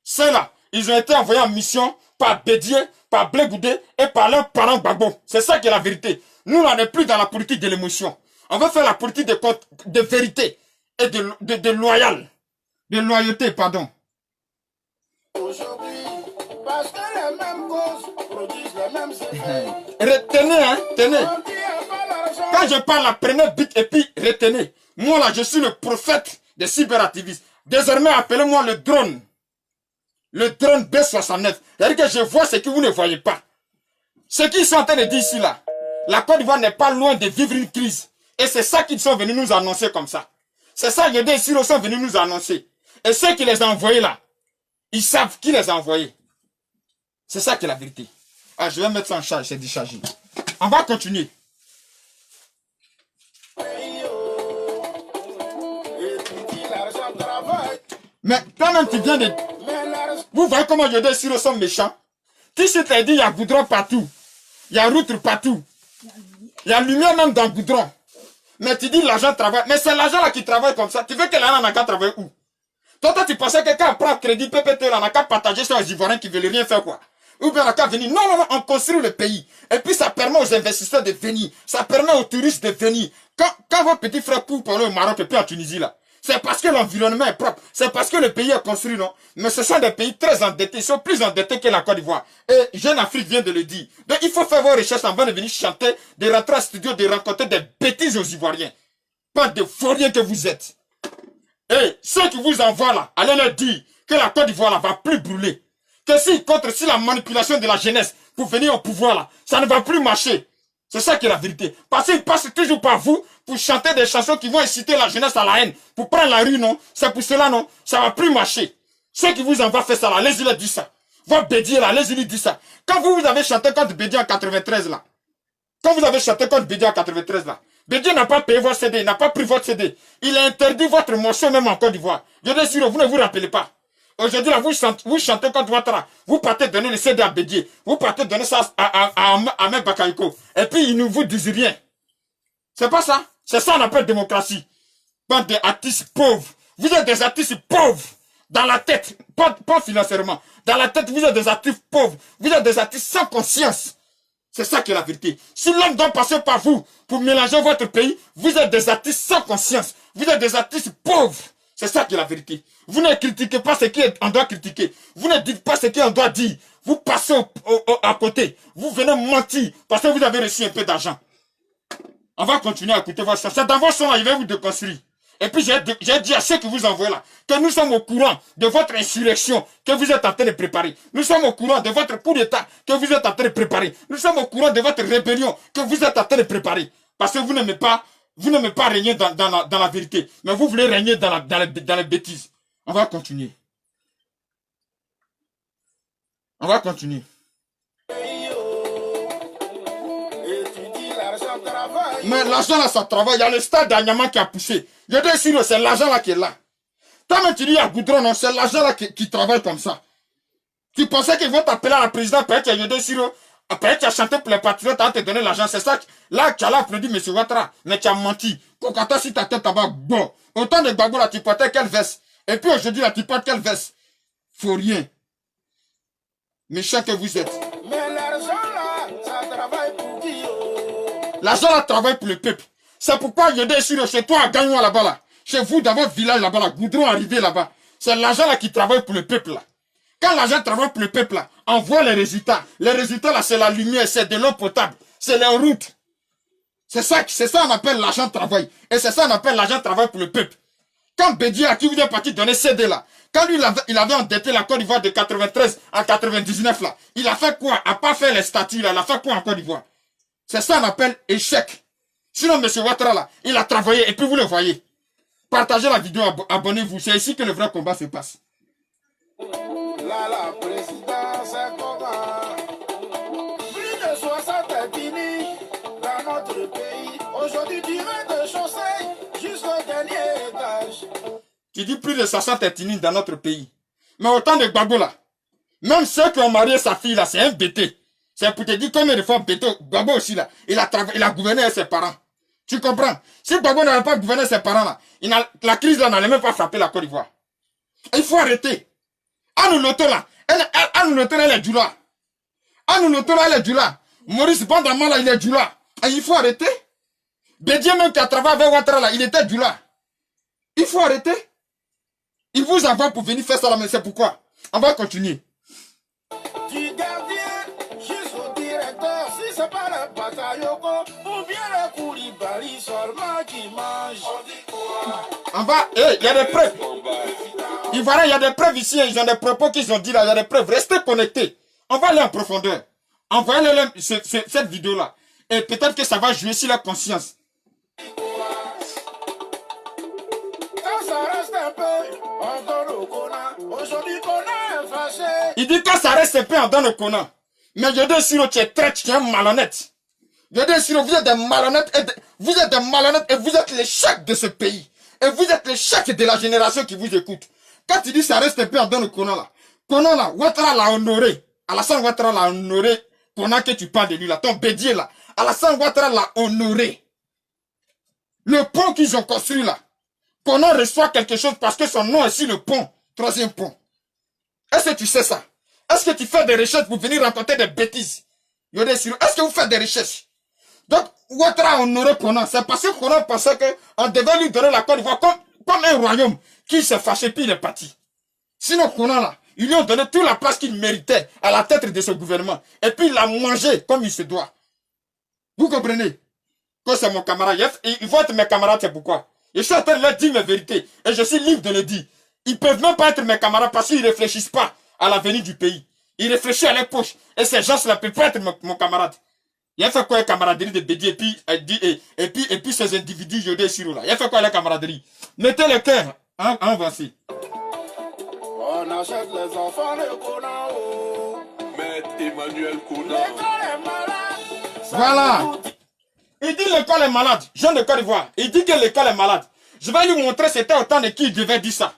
Ceux-là, ils ont été envoyés en mission par Bédié, par Blé Goudé et par leurs parents Gbagbo. C'est ça qui est la vérité. Nous, on n'est plus dans la politique de l'émotion. On va faire la politique de vérité et de loyauté, pardon. Aujourd'hui, parce que les mêmes causes produisent les mêmes effets. Retenez, hein, tenez. Quand je parle, là, prenez bit et puis retenez. Moi, là, je suis le prophète des cyberactivistes. Désormais, appelez-moi le drone. Le drone B69. C'est-à-dire que je vois ce que vous ne voyez pas. Ce qu'ils sont en train de dire ici, là, la Côte d'Ivoire n'est pas loin de vivre une crise. Et c'est ça qu'ils sont venus nous annoncer comme ça. C'est ça que des Syros sont venus nous annoncer. Et ceux qui les ont envoyés là, ils savent qui les a envoyés. C'est ça qui est la vérité. Ah, je vais mettre ça en charge, c'est déchargé. On va continuer. Mais toi-même, tu viens de... Vous voyez comment des Syros sont méchants? Tu sais, t'as dit, il y a goudron partout. Il y a route partout. Il y a lumière même dans le goudron. Mais tu dis l'argent travaille. Mais c'est l'argent là qui travaille comme ça. Tu veux que l'argent n'a qu'à travailler où? Toi, tu pensais que quand on prend crédit PPT, on n'a qu'à partager sur les Ivoiriens qui veulent rien faire quoi? Ou bien on n'a qu'à venir. Non, non, non, on construit le pays. Et puis ça permet aux investisseurs de venir. Ça permet aux touristes de venir. Quand vos petits frères courent pour aller au Maroc et puis en Tunisie là, c'est parce que l'environnement est propre. C'est parce que le pays est construit, non? Mais ce sont des pays très endettés. Ils sont plus endettés que la Côte d'Ivoire. Et Jeune Afrique vient de le dire. Donc il faut faire vos recherches avant de venir chanter, de rentrer au studio, de raconter des bêtises aux Ivoiriens. Pas de vauriens que vous êtes. Et ceux qui vous envoient là, allez leur dire que la Côte d'Ivoire là va plus brûler. Que si la manipulation de la jeunesse pour venir au pouvoir là, ça ne va plus marcher. C'est ça qui est la vérité. Parce qu'ils passent toujours par vous pour chanter des chansons qui vont inciter la jeunesse à la haine. Pour prendre la rue, non? C'est pour cela, non? Ça va plus marcher. Ceux qui vous envoient faire ça là, allez-y leur dire ça. Votre Bédié là, allez-y lui dire ça. Quand vous avez chanté contre Bédié en 93 là, quand vous avez chanté contre Bédié en 93 là, Bédié n'a pas payé votre CD, il n'a pas pris votre CD. Il a interdit votre morceau même en Côte d'Ivoire. Je dis sûr, vous ne vous rappelez pas. Aujourd'hui, là, vous chantez contre Ouattara. Vous partez donner le CD à Bédié. Vous partez donner ça à Ahmed Bakayoko. Et puis, ils ne vous disent rien. C'est pas ça. C'est ça qu'on appelle démocratie. Bande d'artistes pauvres. Vous êtes des artistes pauvres. Dans la tête. Pas financièrement. Dans la tête, vous êtes des artistes pauvres. Vous êtes des artistes sans conscience. C'est ça qui est la vérité. Si l'homme doit passer par vous pour mélanger votre pays, vous êtes des artistes sans conscience. Vous êtes des artistes pauvres. C'est ça qui est la vérité. Vous ne critiquez pas ce qu'on doit critiquer. Vous ne dites pas ce qu'on doit dire. Vous passez à côté. Vous venez mentir parce que vous avez reçu un peu d'argent. On va continuer à écouter votre son. C'est dans votre son là, il va vous déconstruire. Et puis j'ai dit à ceux qui vous envoient là que nous sommes au courant de votre insurrection que vous êtes en train de préparer. Nous sommes au courant de votre coup d'état que vous êtes en train de préparer. Nous sommes au courant de votre rébellion que vous êtes en train de préparer. Parce que vous n'aimez pas régner dans la vérité. Mais vous voulez régner dans les bêtises. On va continuer. On va continuer. Mais l'argent là, ça travaille. Il y a le stade d'Anyama qui a poussé. Je dis sûr, c'est l'argent là qui est là. Toi, tu dis à Goudron, non, c'est l'argent là qui travaille comme ça. Tu pensais qu'ils vont t'appeler à la présidente, après tu as dit Siro, après tu as chanté pour les patriotes, tu as donné l'argent. C'est ça. Là, tu as applaudi M. Ouattara, mais tu as menti. Kokata, si ta tête là-bas, bon. Autant de Gbagbo là, tu portais quelle veste? Et puis aujourd'hui là, tu portes quelle veste? Faut rien. Méchant que vous êtes. Mais l'argent là, ça travaille pour qui? L'argent là travaille pour le peuple. C'est pourquoi je dis sur chez toi à Gagnon là-bas là. Chez vous dans votre village là-bas là. Goudron arrivé là-bas. C'est l'argent là qui travaille pour le peuple là. Quand l'argent travaille pour le peuple là, on voit les résultats. Les résultats là, c'est la lumière, c'est de l'eau potable, c'est les routes. C'est ça on appelle l'argent travail. Et c'est ça on appelle l'argent travail pour le peuple. Quand Bédié à qui vous êtes parti donner CD là, quand lui il avait endetté la Côte d'Ivoire de 93 à 99 là, il a fait quoi? À pas faire les statuts là, il a fait quoi en Côte d'Ivoire? C'est ça on appelle échec. Sinon, M. Ouattara, là, il a travaillé et puis vous le voyez. Partagez la vidéo, abonnez-vous. C'est ici que le vrai combat se passe. Là, la présidence est comment? Plus de 60 ethnies dans notre pays. Aujourd'hui, du rez-de-chaussée jusqu'au dernier étage. Tu dis plus de 60 ethnies dans notre pays. Mais autant de Gbagbo là. Même ceux qui ont marié sa fille là, c'est un bêté. C'est pour te dire combien de fois Béto, Gbagbo aussi là, il a gouverné avec ses parents. Tu comprends? Si Gbagbo n'avait pas gouverné ses parents là, la crise là n'allait même pas frapper la Côte d'Ivoire. Il faut arrêter. Anouloto là, Anouloto là, elle est du là. Anouloto là, elle est du là. Maurice Bandama là, il est du là. Et il faut arrêter. Bédié même qui a travaillé avec Ouattara là, il était du là. Il faut arrêter. Il vous envoie pour venir faire ça là, mais c'est pourquoi. On va continuer. Du gardien jusqu'au directeur, si c'est pas le Batayoko ou bien le Koulibaly seulement qui mange. On dit quoi? On va, il y a des preuves. Ivoiriens, il y a des preuves ici, ils ont des propos qu'ils ont dit là, il y a des preuves. Restez connectés. On va aller en profondeur. Envoyez-leur cette vidéo-là. Et peut-être que ça va jouer sur la conscience. Quand ça reste un peu, on donne au Kona. Aujourd'hui, Kona est fâché. Il dit quand ça reste un peu, on donne au Kona. Mais je dis Siro, tu es traître, tu es malhonnête. Je dis Siro, vous êtes des malhonnêtes et vous êtes l'échec de ce pays. Et vous êtes l'échec de la génération qui vous écoute. Quand tu dis ça reste un peu, on donne au Kona là. Kona là, Ouattara l'a honoré. Alassane Ouattara l'a honoré. Kona que tu parles de lui là, ton bédier là. Alassane Ouattara l'a honoré. Le pont qu'ils ont construit là. Kona reçoit quelque chose parce que son nom est sur le pont. Troisième pont. Est-ce que tu sais ça? Est-ce que tu fais des recherches pour venir raconter des bêtises? Est-ce que vous faites des recherches? Donc, Ouattara a honoré Kona. C'est parce que Kona pensait qu'on devait lui donner la Côte d'Ivoire comme un royaume qui s'est fâché puis il est parti. Sinon, Kona là, ils lui ont donné toute la place qu'il méritait à la tête de ce gouvernement. Et puis il a mangé comme il se doit. Vous comprenez? Que c'est mon camarade. Ils vont être mes camarades, c'est pourquoi. Je suis en train de leur dire mes vérités. Et je suis libre de le dire. Ils ne peuvent même pas être mes camarades parce qu'ils ne réfléchissent pas à l'avenir du pays. Ils réfléchissent à leur poche. Et ces gens-là ne peuvent pas être mon camarade. Il a fait quoi la camaraderie de Bédié et puis ces individus Yodé Siro là. Il a fait quoi la camaraderie? Mettez le cœur en avancé. On achète les enfants de Kona. Maître Emmanuel Kona. L'école est malade. Voilà. Il dit l'école est malade. Jean de Côte d'Ivoire. Il dit que l'école est malade. Je vais lui montrer c'était autant de qui il devait dire ça.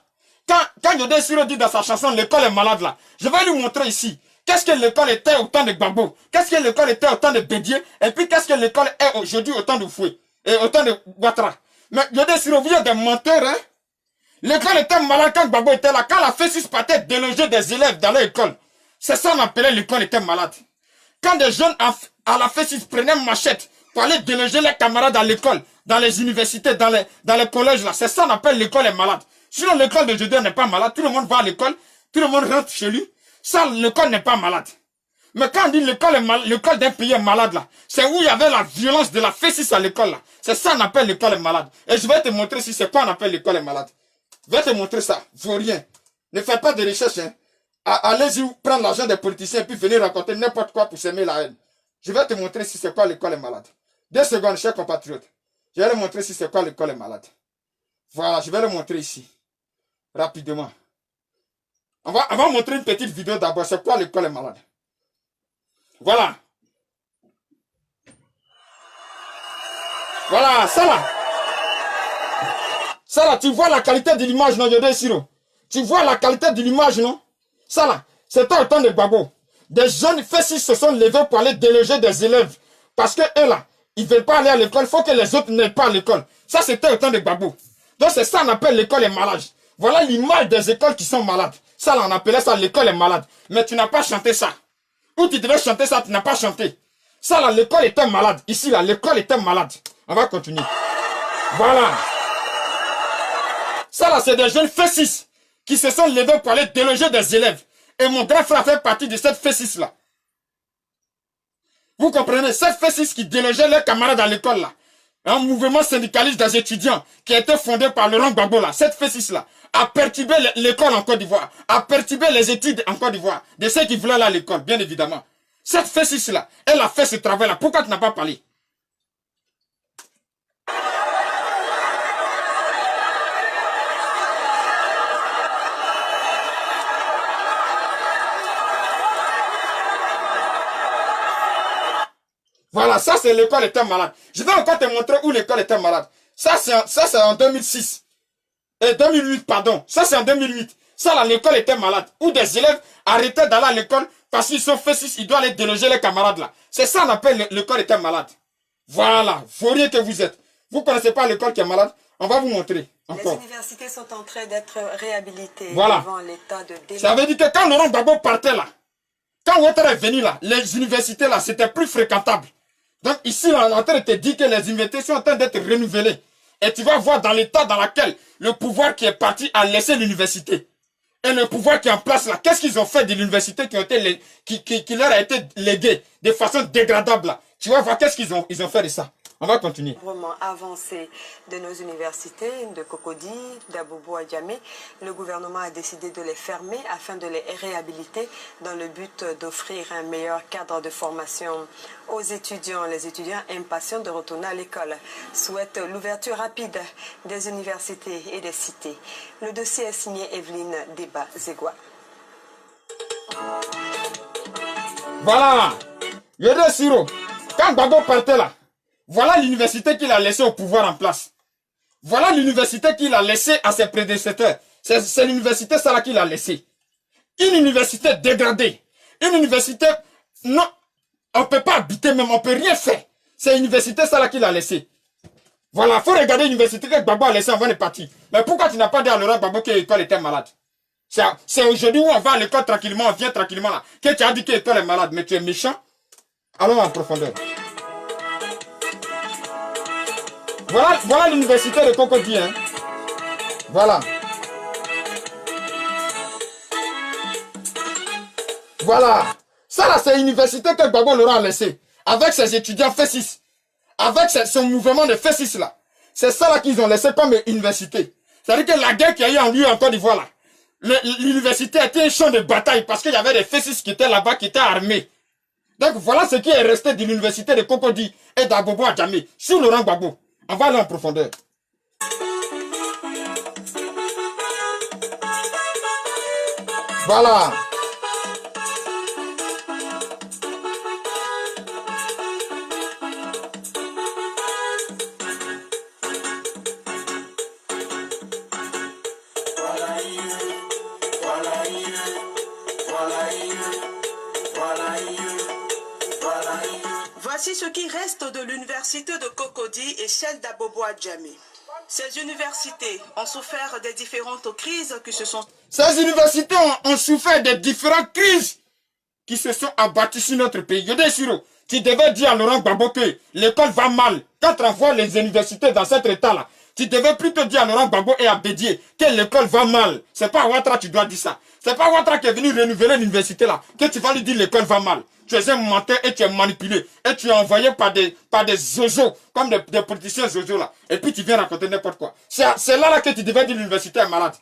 Quand Yodé Siro dit dans sa chanson l'école est malade là, je vais lui montrer ici. Qu'est-ce que l'école était au temps de Gbagbo? Qu'est-ce que l'école était au temps de Bédié? Et puis qu'est-ce que l'école est aujourd'hui au temps de Foué? Et au temps de Ouattara? Mais Yodé Siro, vous êtes des menteurs, hein? L'école était malade quand Gbagbo était là. Quand la FESUS partait déloger des élèves dans l'école. C'est ça qu'on appelait l'école était malade. Quand des jeunes à la FESIS prenaient machette pour aller déloger les camarades à l'école, dans les universités, dans les collèges là. C'est ça qu'on appelle l'école est malade. Sinon l'école de Judée n'est pas malade, tout le monde va à l'école, tout le monde rentre chez lui. Ça, l'école n'est pas malade. Mais quand on dit l'école d'un pays est malade là, c'est où il y avait la violence de la FESIS à l'école là. C'est ça qu'on appelle l'école est malade. Et je vais te montrer si c'est quoi on appelle l'école est malade. Je vais te montrer ça, vaurien. Ne faites pas de recherche, hein. Allez-y prendre l'argent des politiciens et puis venir raconter n'importe quoi pour s'aimer la haine. Je vais te montrer si c'est quoi l'école est malade. 2 secondes, chers compatriotes. Je vais le montrer si c'est quoi l'école est malade. Voilà, je vais le montrer ici. Rapidement. On va montrer une petite vidéo d'abord. C'est quoi l'école est malade. Voilà. Voilà, ça là. Ça là, tu vois la qualité de l'image, non, Yodé Siro? Tu vois la qualité de l'image, non? Ça là, c'était au temps de Gbagbo. Des jeunes FESIS se sont levés pour aller déloger des élèves. Parce que eux là, ils ne veulent pas aller à l'école. Il faut que les autres n'aillent pas à l'école. Ça, c'était au temps de Gbagbo. Donc c'est ça qu'on appelle l'école est malade. Voilà l'image des écoles qui sont malades. Ça là, on appelait ça l'école est malade. Mais tu n'as pas chanté ça. Ou tu devais chanter ça, tu n'as pas chanté. Ça là, l'école était malade. Ici là, l'école était malade. On va continuer. Voilà. Ça là, c'est des jeunes FESIS qui se sont levés pour aller déloger des élèves. Et mon grand frère fait partie de cette FESIS là. Vous comprenez? Cette FESIS qui délogeait leurs camarades à l'école là. Un mouvement syndicaliste des étudiants qui a été fondé par Laurent Gbagbo là. Cette FESIS là a perturbé l'école en Côte d'Ivoire. A perturbé les études en Côte d'Ivoire. De ceux qui voulaient aller à l'école, bien évidemment. Cette FESIS là, elle a fait ce travail là. Pourquoi tu n'as pas parlé? Voilà, ça c'est l'école était malade. Je vais encore te montrer où l'école était malade. Ça c'est en 2006. Et 2008, pardon. Ça c'est en 2008. Ça là, l'école était malade. Où des élèves arrêtaient d'aller à l'école parce qu'ils sont FESIS, ils doivent aller déloger les camarades là. C'est ça qu'on appelle l'école était malade. Voilà, vaurien que vous êtes. Vous ne connaissez pas l'école qui est malade? On va vous montrer. Encore. Les universités sont en train d'être réhabilitées voilà. devant l'état de délabrement. Ça veut dire que quand Laurent Gbagbo partait là, quand Ouattara est venu là, les universités là, c'était plus fréquentable. Donc ici, là, on est en train de te dire que les universités sont en train d'être renouvelées. Et tu vas voir dans l'état dans lequel le pouvoir qui est parti a laissé l'université. Et le pouvoir qui est en place là, qu'est-ce qu'ils ont fait de l'université qui leur a été légué de façon dégradable là. Tu vas voir qu'est-ce qu'ils ont fait de ça. On va continuer. Vraiment avancé de nos universités, de Cocody, d'Abobo à Djamé, le gouvernement a décidé de les fermer afin de les réhabiliter dans le but d'offrir un meilleur cadre de formation aux étudiants. Les étudiants impatients de retourner à l'école souhaitent l'ouverture rapide des universités et des cités. Le dossier est signé Evelyne Deba-Zegwa. Voilà. Yodé Siro, quand Gbagbo partait là, voilà l'université qu'il a laissé au pouvoir en place. Voilà l'université qu'il a laissé à ses prédécesseurs. C'est l'université ça là qu'il a laissé. Une université dégradée. Une université, non, on ne peut pas habiter même, on ne peut rien faire. C'est l'université ça là qu'il a laissé. Voilà, il faut regarder l'université que Gbagbo a laissé avant de partir. Mais pourquoi tu n'as pas dit à Laurent Gbagbo que l'école était malade? C'est aujourd'hui où on va à l'école tranquillement, on vient tranquillement là. Que tu as dit que l'école est malade, mais tu es méchant. Allons en profondeur. Voilà l'université de Cocody, hein. Voilà. Voilà. Ça là, c'est l'université que Gbagbo Laurent a laissé. Avec ses étudiants FESIS. Avec son mouvement de FESIS là. C'est ça là qu'ils ont laissé comme université. C'est-à-dire que la guerre qu'il y a eu en lui en Côte d'Ivoire là. L'université était un champ de bataille parce qu'il y avait des FESIS qui étaient là-bas, qui étaient armés. Donc voilà ce qui est resté de l'université de Cocody et d'Abobo à Djamé. Sur Laurent Gbagbo. On va aller en profondeur. Voilà. Voici ce qui reste de l'université de Cocody et celle d'Abobo à Djamé. Ces universités ont souffert des différentes crises qui se sont... Ces universités ont souffert des différentes crises qui se sont abattues sur notre pays. Yodé Siro, tu devais dire à Laurent Gbagbo que l'école va mal. Quand tu envoies les universités dans cet état-là, tu devais plutôt dire à Laurent Gbagbo et à Bédier que l'école va mal. C'est pas à Ouattara que tu dois dire ça. C'est pas Ouattara qui est venu renouveler l'université là, que tu vas lui dire l'école va mal. Tu es un menteur et tu es manipulé. Et tu es envoyé par des zozos, comme des politiciens zozos là. Et puis tu viens raconter n'importe quoi. C'est là que tu devais dire l'université est malade.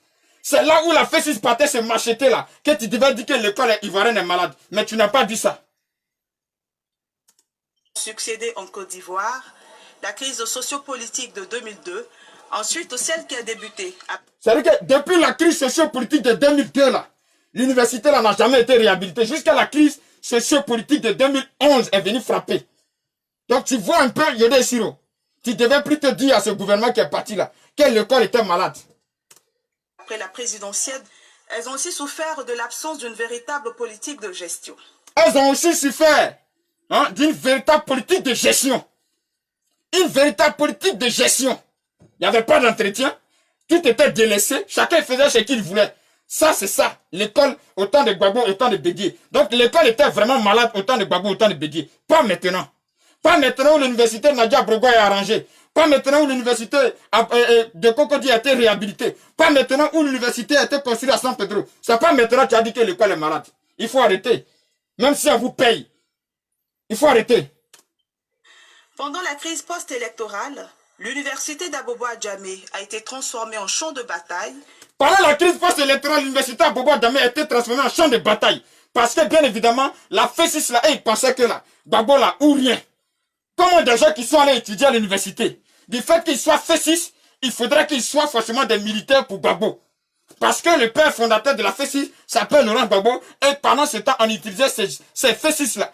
C'est là où la Fessis partait se macheter là, que tu devais dire que l'école ivoirienne est malade. Mais tu n'as pas dit ça. Succédé en Côte d'Ivoire, la crise sociopolitique de 2002, ensuite celle qui a débuté. C'est-à-dire que depuis la crise sociopolitique de 2002 là, l'université là n'a jamais été réhabilitée. Jusqu'à la crise sociopolitique de 2011 est venue frapper. Donc tu vois un peu Yodé Siro. Tu devais plutôt dire à ce gouvernement qui est parti là, que l'école était malade. Après la présidentielle, elles ont aussi souffert de l'absence d'une véritable politique de gestion. Elles ont aussi souffert d'une véritable politique de gestion. Une véritable politique de gestion. Il n'y avait pas d'entretien. Tout était délaissé. Chacun faisait ce qu'il voulait. Ça, c'est ça. L'école, autant de Gbagbo, autant de Bédier. Donc, l'école était vraiment malade, autant de Gbagbo, autant de Bédier. Pas maintenant. Pas maintenant où l'université Nadia Brogo est arrangée. Pas maintenant où l'université de Cocody a été réhabilitée. Pas maintenant où l'université a été construite à San Pedro. C'est pas maintenant que tu as dit que l'école est malade. Il faut arrêter. Même si on vous paye. Il faut arrêter. Pendant la crise post-électorale, l'université d'Abobo-Adjamé a été transformée en champ de bataille. Pendant la crise post-électorale, l'université d'Abobo-Adjamé a été transformée en champ de bataille. Parce que bien évidemment, la Fessis là, ils pensaient que là, Gbagbo là, ou rien. Comment des gens qui sont allés étudier à l'université, du fait qu'ils soient Fessis, il faudrait qu'ils soient forcément des militaires pour Gbagbo. Parce que le père fondateur de la Fessis s'appelle Laurent Gbagbo, et pendant ce temps, on utilisait ces Fessis là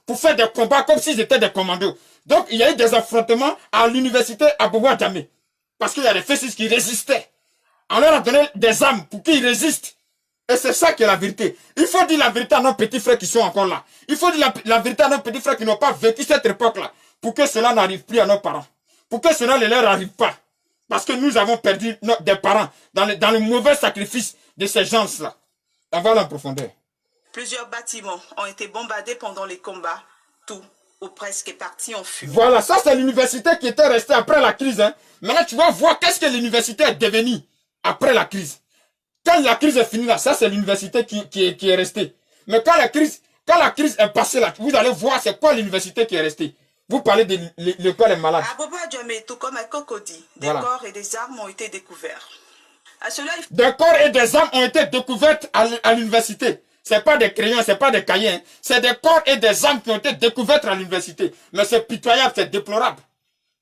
pour faire des combats comme s'ils étaient des commandos. Donc, il y a eu des affrontements à l'université à Bobo-Adjamé. Parce qu'il y a des Fessis qui résistaient. On leur a donné des armes pour qu'ils résistent. Et c'est ça qui est la vérité. Il faut dire la vérité à nos petits frères qui sont encore là. Il faut dire la vérité à nos petits frères qui n'ont pas vécu cette époque-là. Pour que cela n'arrive plus à nos parents. Pour que cela ne leur arrive pas. Parce que nous avons perdu des parents dans le mauvais sacrifice de ces gens-là. On va en profondeur. Plusieurs bâtiments ont été bombardés pendant les combats. Tout ou presque est parti en fumée. Voilà, ça c'est l'université qui était restée après la crise. Hein. Maintenant tu vas voir qu'est-ce que l'université est devenue après la crise. Quand la crise est finie là, ça c'est l'université qui est restée. Mais quand la crise est passée là, vous allez voir c'est quoi l'université qui est restée. Vous parlez de l'école est malade. À Bobo-Adjamé, tout comme à Cocody, des Voilà. corps et des armes ont été découverts. À cela, Des corps et des armes ont été découvertes à l'université. C'est pas des crayons, c'est pas des cahiers. Hein. C'est des corps et des armes qui ont été découvertes à l'université. Mais c'est pitoyable, c'est déplorable.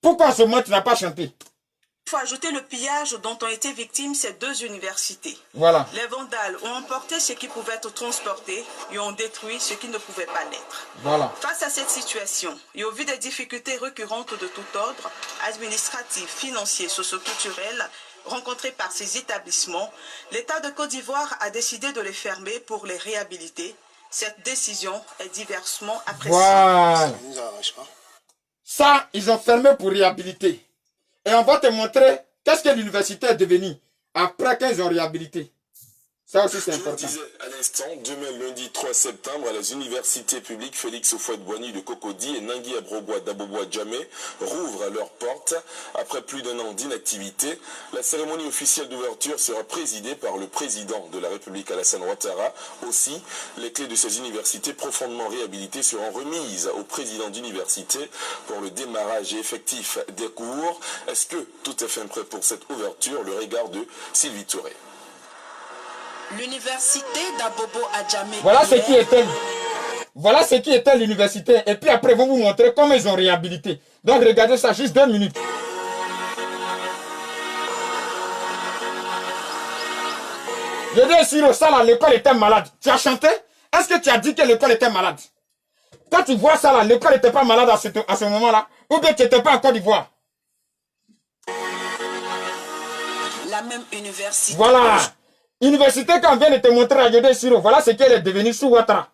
Pourquoi en ce moment tu n'as pas chanté? il faut ajouter le pillage dont ont été victimes ces deux universités. Voilà. Les vandales ont emporté ce qui pouvait être transporté et ont détruit ce qui ne pouvait pas l'être. Voilà. Face à cette situation et au vu des difficultés récurrentes de tout ordre, administratif, financier, socioculturel, rencontrées par ces établissements, l'État de Côte d'Ivoire a décidé de les fermer pour les réhabiliter. Cette décision est diversement appréciée. Voilà. Ça, ils ont fermé pour réhabiliter. Et on va te montrer qu'est-ce que l'université est devenue après qu'ils ont réhabilité. Ça aussi, c'est Je vous important. disais à l'instant, demain lundi 3 septembre, à les universités publiques Félix Houphouët-Boigny de Cocody et Nangui Abrogwa d'Abobo-Adjamé rouvrent leurs portes. Après plus d'1 an d'inactivité, la cérémonie officielle d'ouverture sera présidée par le président de la République Alassane Ouattara. Aussi, les clés de ces universités profondément réhabilitées seront remises au président d'université pour le démarrage effectif des cours. Est-ce que tout est fin prêt pour cette ouverture? Le regard de Sylvie Touré. L'université d'Abobo-Adjamé. Voilà ce qui était. Voilà ce qui était l'université. Et puis après, ils vont vous montrer comment ils ont réhabilité. Donc regardez ça, juste 2 minutes. Je dis sur ça là, l'école était malade. Tu as chanté? Est-ce que tu as dit que l'école était malade? Quand tu vois ça là, l'école n'était pas malade à ce moment-là. Ou bien tu n'étais pas en Côte d'Ivoire. La même université. Voilà. Université qu'on vient de te montrer à Yodé Siro, voilà ce qu'elle est devenue sous Ouattara.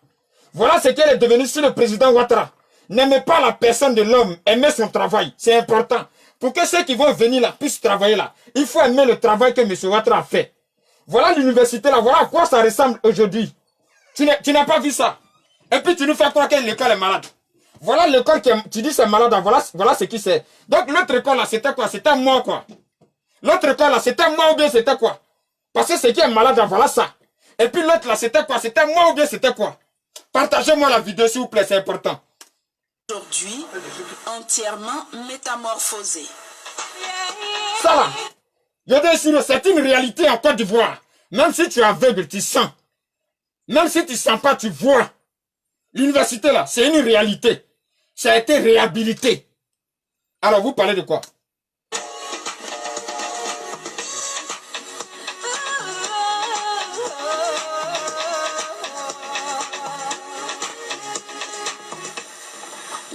Voilà ce qu'elle est devenue sous le président Ouattara. N'aimez pas la personne de l'homme, aimez son travail. C'est important. Pour que ceux qui vont venir là puissent travailler là, il faut aimer le travail que M. Ouattara a fait. Voilà l'université là, voilà à quoi ça ressemble aujourd'hui. Tu n'as pas vu ça. Et puis tu nous fais croire que l'école est malade. Voilà l'école qui est, tu dis c'est malade, voilà ce qui c'est. Donc l'autre école là, c'était quoi? C'était moi quoi. L'autre école là, c'était moi ou bien c'était quoi? Parce que ce qui est malade, voilà ça. Et puis l'autre là, c'était quoi? C'était moi ou bien c'était quoi? Partagez-moi la vidéo s'il vous plaît, c'est important. Aujourd'hui, entièrement métamorphosé. Ça là, c'est une réalité en Côte d'Ivoire. Même si tu es aveugle, tu sens. Même si tu ne sens pas, tu vois. L'université là, c'est une réalité. Ça a été réhabilité. Alors vous parlez de quoi?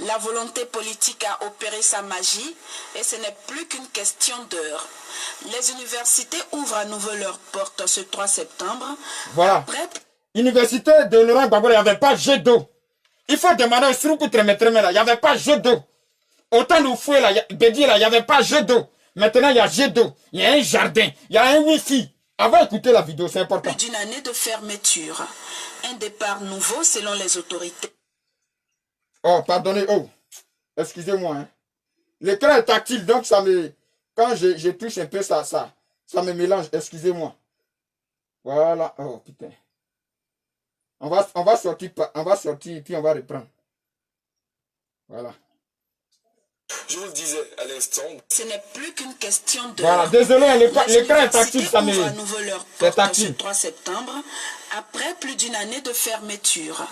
La volonté politique a opéré sa magie et ce n'est plus qu'une question d'heure. Les universités ouvrent à nouveau leurs portes ce 3 septembre. Voilà. Après... Université de Laurent Gbagbo, il n'y avait pas jet d'eau. Il faut demander au Sroukou Tremetreme là, il n'y avait pas jet d'eau. Autant de fouet là, Bédi là, il n'y avait pas jet d'eau. Maintenant, il y a jet d'eau. Il y a un jardin. Il y a un wifi. Avant d'écouter la vidéo, c'est important. Plus d'une année de fermeture. Un départ nouveau selon les autorités. Oh, pardonnez, oh. Excusez-moi. Hein. L'écran est tactile, donc ça me... Quand je touche un peu ça me mélange. Excusez-moi. Voilà. Oh, putain. On va sortir, puis on va reprendre. Voilà. Je vous le disais à l'instant. Ce n'est plus qu'une question de... Voilà, désolé, l'écran est tactile, ça me... C'est tactile. Le 3 septembre, après plus d'une année de fermeture.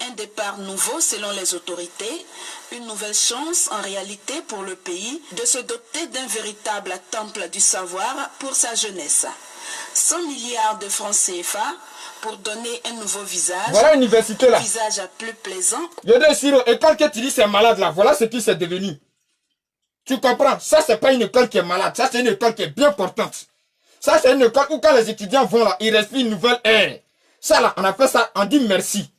Un départ nouveau selon les autorités, une nouvelle chance en réalité pour le pays de se doter d'un véritable temple du savoir pour sa jeunesse. 100 milliards de francs CFA pour donner un nouveau visage. Voilà l'université là. Un visage plus plaisant. Je dis Siro, école que tu dis c'est malade là, voilà ce qui c'est devenu. Tu comprends? Ça c'est pas une école qui est malade, ça c'est une école qui est bien portante. Ça c'est une école où quand les étudiants vont là, ils respirent une nouvelle air. Ça là, on appelle ça, on dit merci.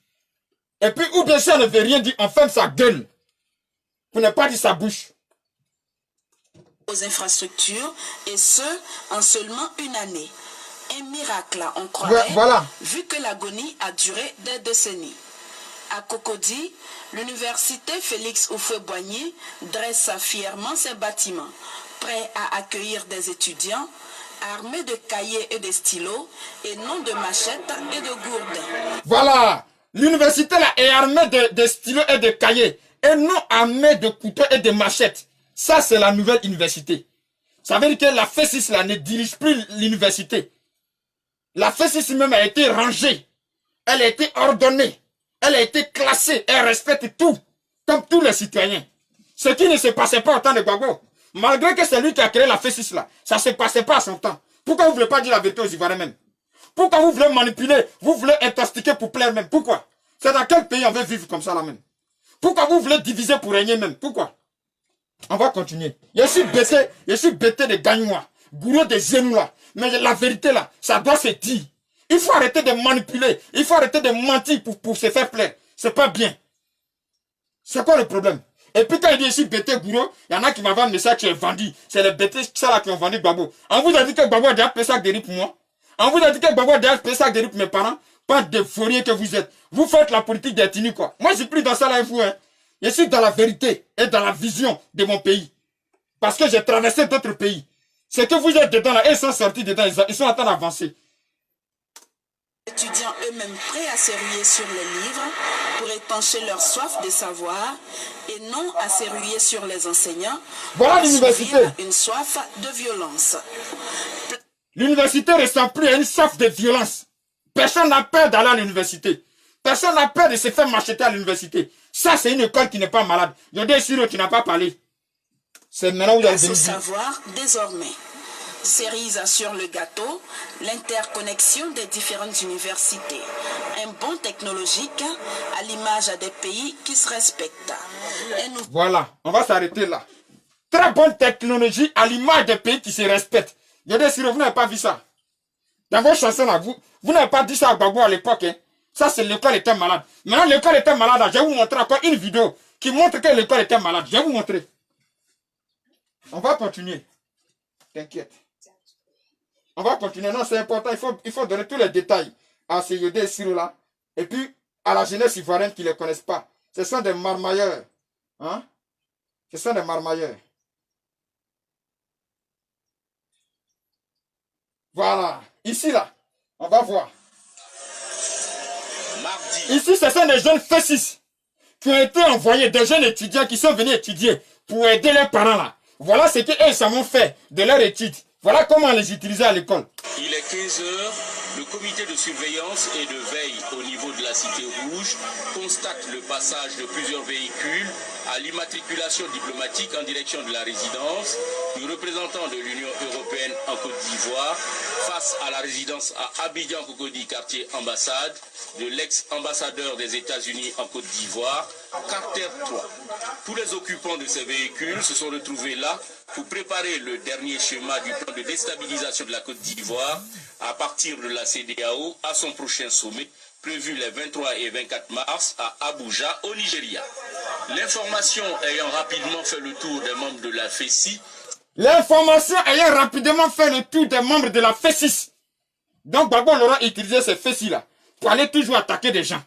Et puis ou bien si on ne veut rien dire, on ferme sa gueule. Pour ne pas dire sa bouche. Aux infrastructures, et ce, en seulement une année. Un miracle, on croirait, voilà. Vu que l'agonie a duré des décennies. À Cocody, l'université Félix Houphouët-Boigny dresse fièrement ses bâtiments, prêts à accueillir des étudiants armés de cahiers et de stylos, et non de machettes et de gourdins. Voilà, l'université là est armée de stylos et de cahiers, et non armée de couteaux et de machettes. Ça, c'est la nouvelle université. Ça veut dire que la FESIS là ne dirige plus l'université. La FESIS même a été rangée. Elle a été ordonnée. Elle a été classée. Elle respecte tout. Comme tous les citoyens. Ce qui ne se passait pas au temps de Gbagbo. Malgré que c'est lui qui a créé la FESIS là. Ça ne se passait pas à son temps. Pourquoi vous ne voulez pas dire la vérité aux Ivoiriens même? Pourquoi vous voulez manipuler? Vous voulez intoxiquer pour plaire même? Pourquoi? C'est dans quel pays on veut vivre comme ça là même? Pourquoi vous voulez diviser pour régner même? Pourquoi? On va continuer. Je suis bêté de gagne-moi. Gourou des genoux là. Mais la vérité là, ça doit se dire. Il faut arrêter de manipuler. Il faut arrêter de mentir pour se faire plaire. C'est pas bien. C'est quoi le problème? Et puis quand il dit ici bêté gourou, il y en a qui m'envoient un message qui est vendu. C'est les bêtés ça là qui ont vendu Gbagbo. On vous a dit que Gbagbo a déjà payé ça de riz pour moi. On vous a dit que Gbagbo a déjà payé ça de riz pour mes parents. Pas de fourrier que vous êtes. Vous faites la politique des tenues quoi. Moi je suis plus dans ça là et vous hein. Je suis dans la vérité et dans la vision de mon pays. Parce que j'ai traversé d'autres pays. C'est que vous êtes dedans là, ils sont sortis dedans, ils sont en train d'avancer. Les étudiants eux-mêmes prêts à se ruer sur les livres pour étancher leur soif de savoir et non à se ruer sur les enseignants. Voilà l'université. Une soif de violence. L'université ne ressemble plus à une soif de violence. Personne n'a peur d'aller à l'université. Personne n'a peur de se faire macheter à l'université. Ça, c'est une école qui n'est pas malade. Je dis sûr, tu n'as pas parlé. C'est maintenant où il y a des savoir désormais. Cerise sur le gâteau, l'interconnexion des différentes universités. Un bond technologique à l'image des pays qui se respectent. Voilà, on va s'arrêter là. Très bonne technologie à l'image des pays qui se respectent. Je dis sûr, vous n'avez pas vu ça. Dans vos chansons là, vous n'avez pas dit ça à Gbagbo à l'époque. Hein. Ça, c'est l'école était malade. Maintenant, l'école était malade. Je vais vous montrer encore une vidéo qui montre que l'école était malade. Je vais vous montrer. On va continuer. T'inquiète. On va continuer. Non, c'est important. Il faut donner tous les détails à ces Yodé et Siro là. Et puis, à la jeunesse ivoirienne qui ne les connaissent pas. Ce sont des marmailleurs. Hein? Ce sont des marmailleurs. Voilà. Ici, là, on va voir. Mardi. Ici, ce sont des jeunes fessis qui ont été envoyés, des jeunes étudiants qui sont venus étudier pour aider leurs parents là. Voilà ce qu'ils savent fait de leur étude. Voilà comment on les utilisait à l'école. Il est 15 heures. Le comité de surveillance et de veille au niveau de la Cité Rouge constate le passage de plusieurs véhicules à l'immatriculation diplomatique en direction de la résidence du représentant de l'Union européenne en Côte d'Ivoire face à la résidence à Abidjan-Cocody, quartier ambassade, de l'ex-ambassadeur des États-Unis en Côte d'Ivoire, Carter 3. Tous les occupants de ces véhicules se sont retrouvés là pour préparer le dernier schéma du plan de déstabilisation de la Côte d'Ivoire à partir de la CEDEAO à son prochain sommet prévu les 23 et 24 mars à Abuja au Nigeria. L'information ayant rapidement fait le tour des membres de la FECI. L'information ayant rapidement fait le tour des membres de la FECI. Donc Gbagbo Laurent utilisait ces FECI là pour aller toujours attaquer des gens.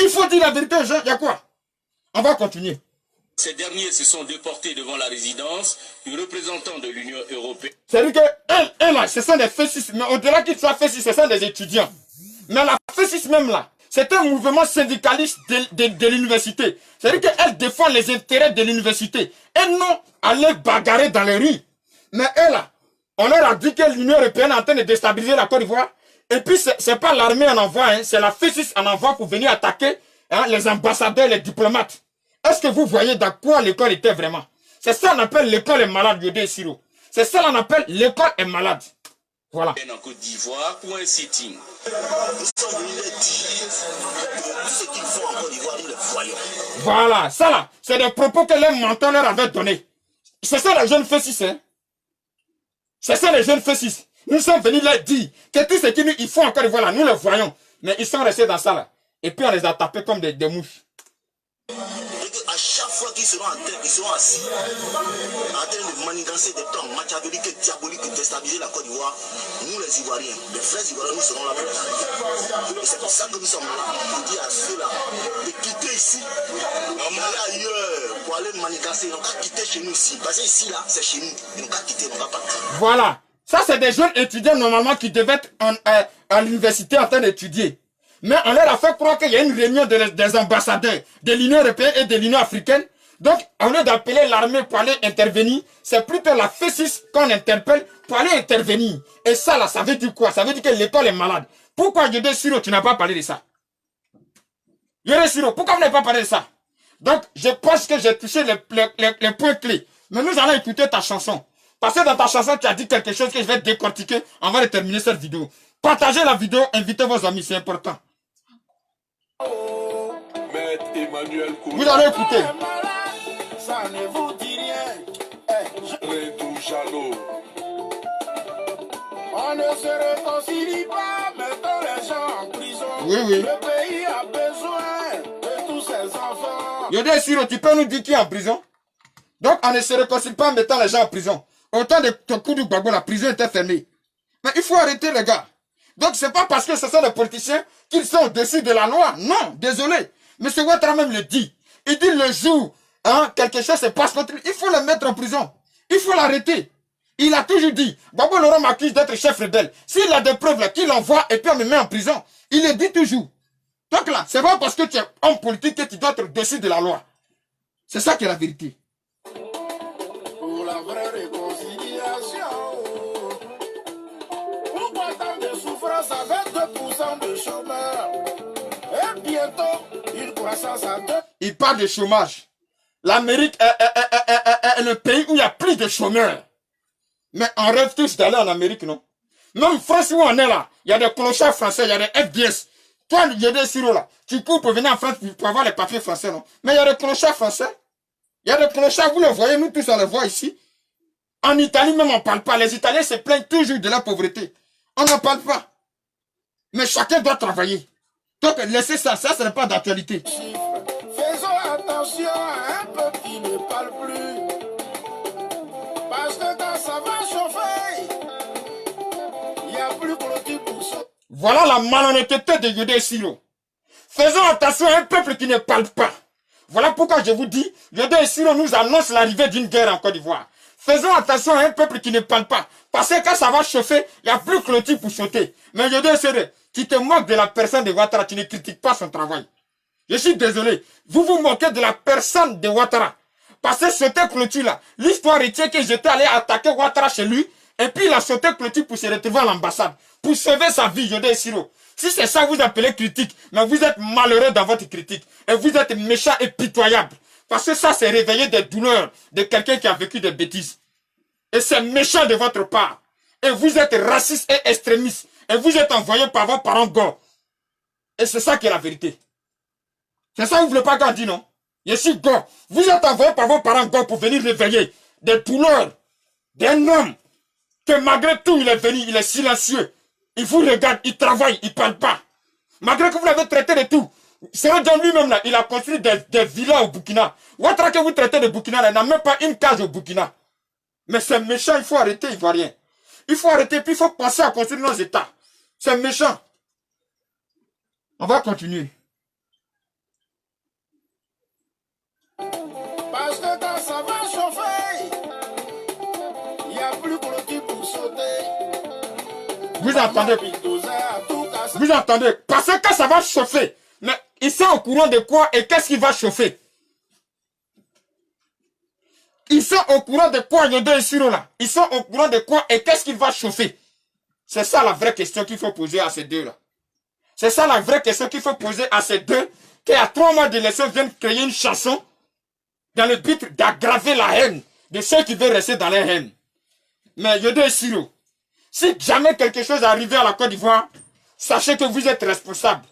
Il faut dire la vérité aux gens, il y a quoi? On va continuer. Ces derniers se sont déportés devant la résidence du représentant de l'Union européenne. C'est-à-dire que eux là, ce sont des FECI, mais au-delà qu'ils soient FECI, ce sont des étudiants. Mais la FECI même là, c'est un mouvement syndicaliste de l'université. C'est-à-dire qu'elle défend les intérêts de l'université. Et non aller bagarrer dans les rues. Mais eux là, on leur a dit que l'Union européenne est en train de déstabiliser la Côte d'Ivoire. Et puis c'est pas l'armée en envoie, hein, c'est la FECI en envoie pour venir attaquer les ambassadeurs, les diplomates. Est-ce que vous voyez dans quoi l'école était vraiment? C'est ça qu'on appelle l'école est malade, Yodé Siro. C'est ça qu'on appelle l'école est malade. Voilà. En Côte d'Ivoire pour un sitting. Nous sommes venus les dire que ce qu'ils font en Côte d'Ivoire, nous le voyons. Voilà, ça là, c'est des propos que les mentors leur avaient donnés. C'est ça les jeunes fessis, hein? C'est ça les jeunes fessis. Nous sommes venus leur dire que tout ce qu'ils font en Côte d'Ivoire là, nous le voyons. Mais ils sont restés dans ça là. Et puis on les a tapés comme des mouches. À chaque fois qu'ils seront assis, en train de manigancer des plans machiavéliques, diaboliques, déstabiliser la Côte d'Ivoire, nous les Ivoiriens, les frères Ivoiriens, nous serons là pour les. Et c'est pour ça que nous sommes là, pour dire à ceux-là de quitter ici, aller ailleurs, pour aller manigancer, ils n'ont qu'à quitter chez nous ici. Parce que ici, là, c'est chez nous, ils n'ont qu'à quitter, ils n'ont qu'à partir. Voilà, ça c'est des jeunes étudiants normalement qui devaient être à l'université en train d'étudier. Mais on leur a fait croire qu'il y a une réunion des ambassadeurs de l'Union européenne et de l'Union africaine. Donc, au lieu d'appeler l'armée pour aller intervenir, c'est plutôt la FECI qu'on interpelle pour aller intervenir. Et ça, là, ça veut dire quoi? Ça veut dire que l'école est malade. Pourquoi, Yodé Siro, tu n'as pas parlé de ça? Yodé Siro, pourquoi vous n'avez pas parlé de ça? Donc, je pense que j'ai touché les points clés. Mais nous allons écouter ta chanson. Parce que dans ta chanson, tu as dit quelque chose que je vais décortiquer avant de terminer cette vidéo. Partagez la vidéo, invitez vos amis, c'est important. Vous allez écouter. Ça ne vous dit rien. On ne se réconcilie pas, mettons les gens en prison. Oui. Le pays a besoin de tous ses enfants. Yodé Siro, tu peux nous dire qui est en prison? Donc, on ne se réconcilie pas en mettant les gens en prison. Autant de ton coup de Gbagbo, la prison était fermée. Mais il faut arrêter les gars. Donc, c'est pas parce que ce sont des politiciens qu'ils sont au-dessus de la loi. Non, désolé. M. Ouattara même le dit. Il dit le jour, quelque chose se passe contre lui, il faut le mettre en prison. Il faut l'arrêter. Il a toujours dit, Gbagbo Laurent m'accuse d'être chef rebelle. S'il a des preuves là, qu'il envoie et puis on me met en prison. Il le dit toujours. Donc là, c'est pas parce que tu es homme politique que tu dois être au-dessus de la loi. C'est ça qui est la vérité. Pour la vraie réconciliation. Pourquoi tant de souffrance avec 2% de chômeurs? Et bientôt, une croissance à 2%. Il parle de chômage. L'Amérique est le pays où il y a plus de chômeurs. Mais on rêve tous d'aller en Amérique, non? Même France où on est là, il y a des clochards français, il y a des FDS. Toi, il y a des siros là. Tu cours pour venir en France pour avoir les papiers français, non? Mais il y a des clochards français. Il y a des clochards, vous le voyez, nous tous on les voit ici. En Italie même, on ne parle pas. Les Italiens se plaignent toujours de la pauvreté. On n'en parle pas. Mais chacun doit travailler. Donc, laissez ça, ce n'est pas d'actualité. Faisons attention à un peuple qui ne parle plus. Parce que quand ça va chauffer, il n'y a plus clôture pour ça. Voilà la malhonnêteté de Yodé Siro. Faisons attention à un peuple qui ne parle pas. Voilà pourquoi je vous dis, Yodo et Siro nous annonce l'arrivée d'une guerre en Côte d'Ivoire. Faisons attention à un peuple qui ne parle pas. Parce que quand ça va chauffer, il n'y a plus que le type pour sauter. Mais Yodo et Siro, tu te moques de la personne de Ouattara, tu ne critiques pas son travail. Je suis désolé. Vous vous moquez de la personne de Ouattara. Parce que sauter clôture là, l'histoire retient que j'étais allé attaquer Ouattara chez lui, et puis il a sauté clôture pour se retrouver à l'ambassade, pour sauver sa vie, Yodo et Siro. Si c'est ça que vous appelez critique, mais vous êtes malheureux dans votre critique, et vous êtes méchant et pitoyable. Parce que ça, c'est réveiller des douleurs de quelqu'un qui a vécu des bêtises. Et c'est méchant de votre part. Et vous êtes raciste et extrémiste. Et vous êtes envoyé par vos parents gore. Et c'est ça qui est la vérité. C'est ça que vous voulez pas qu'on dise, non? Je suis gore. Vous êtes envoyé par vos parents gore pour venir réveiller des douleurs d'un homme que malgré tout, il est venu, il est silencieux. Il vous regarde, il travaille, il ne parle pas. Malgré que vous l'avez traité de tout. Sero John lui-même, là, il a construit des villas au Burkina. Ouattara que vous traitez de Burkina, là, il n'a même pas une case au Burkina. Mais c'est méchant, il faut arrêter, Ivoirien. Il faut arrêter, puis il faut penser à construire nos États. C'est méchant. On va continuer. Parce que quand ça va chauffer, il n'y a plus que le type pour sauter. Vous entendez? Vous entendez? Parce que quand ça va chauffer, mais ils sont au courant de quoi et qu'est-ce qui va chauffer? Ils sont au courant de quoi, Yodo et Siro là? Ils sont au courant de quoi et qu'est-ce qui va chauffer? C'est ça la vraie question qu'il faut poser à ces deux-là. C'est ça la vraie question qu'il faut poser à ces deux qui, à 3 mois d'élection, viennent créer une chanson dans le but d'aggraver la haine de ceux qui veulent rester dans la haine. Mais Yodo et Siro, si jamais quelque chose arrive à la Côte d'Ivoire, sachez que vous êtes responsable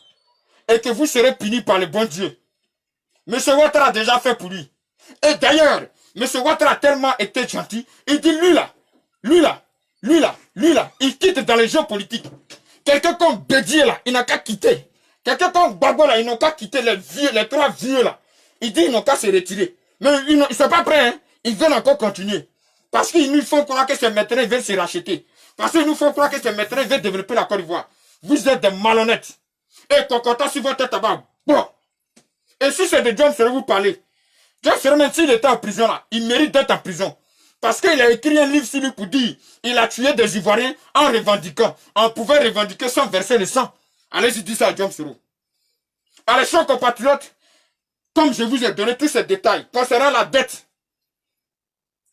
et que vous serez punis par le bon Dieu. M. Ouattara a déjà fait pour lui. Et d'ailleurs, M. Ouattara a tellement été gentil, il dit lui là, il quitte dans les jeux politiques. Quelqu'un comme Bédier là, il n'a qu'à quitter. Quelqu'un comme Gbagbo là, ils n'ont qu'à quitter les 3 vieux là. Il dit ils n'ont qu'à se retirer. Mais ils ne sont pas prêts, hein. Ils veulent encore continuer. Parce qu'ils nous font croire que ces maîtres veulent se racheter. Parce qu'ils nous font croire que ces maîtres veulent développer la Côte d'Ivoire. Vous êtes des malhonnêtes. Et Kokota sur votre tête là-bas. Bon. Et si c'est de John Sero vous parlez, John Sero, même s'il était en prison là, il mérite d'être en prison. Parce qu'il a écrit un livre sur lui pour dire il a tué des Ivoiriens en revendiquant. On pouvait revendiquer sans verser le sang. Allez-y, dites ça à John Sero. Allez, chers compatriotes, comme je vous ai donné tous ces détails concernant la dette,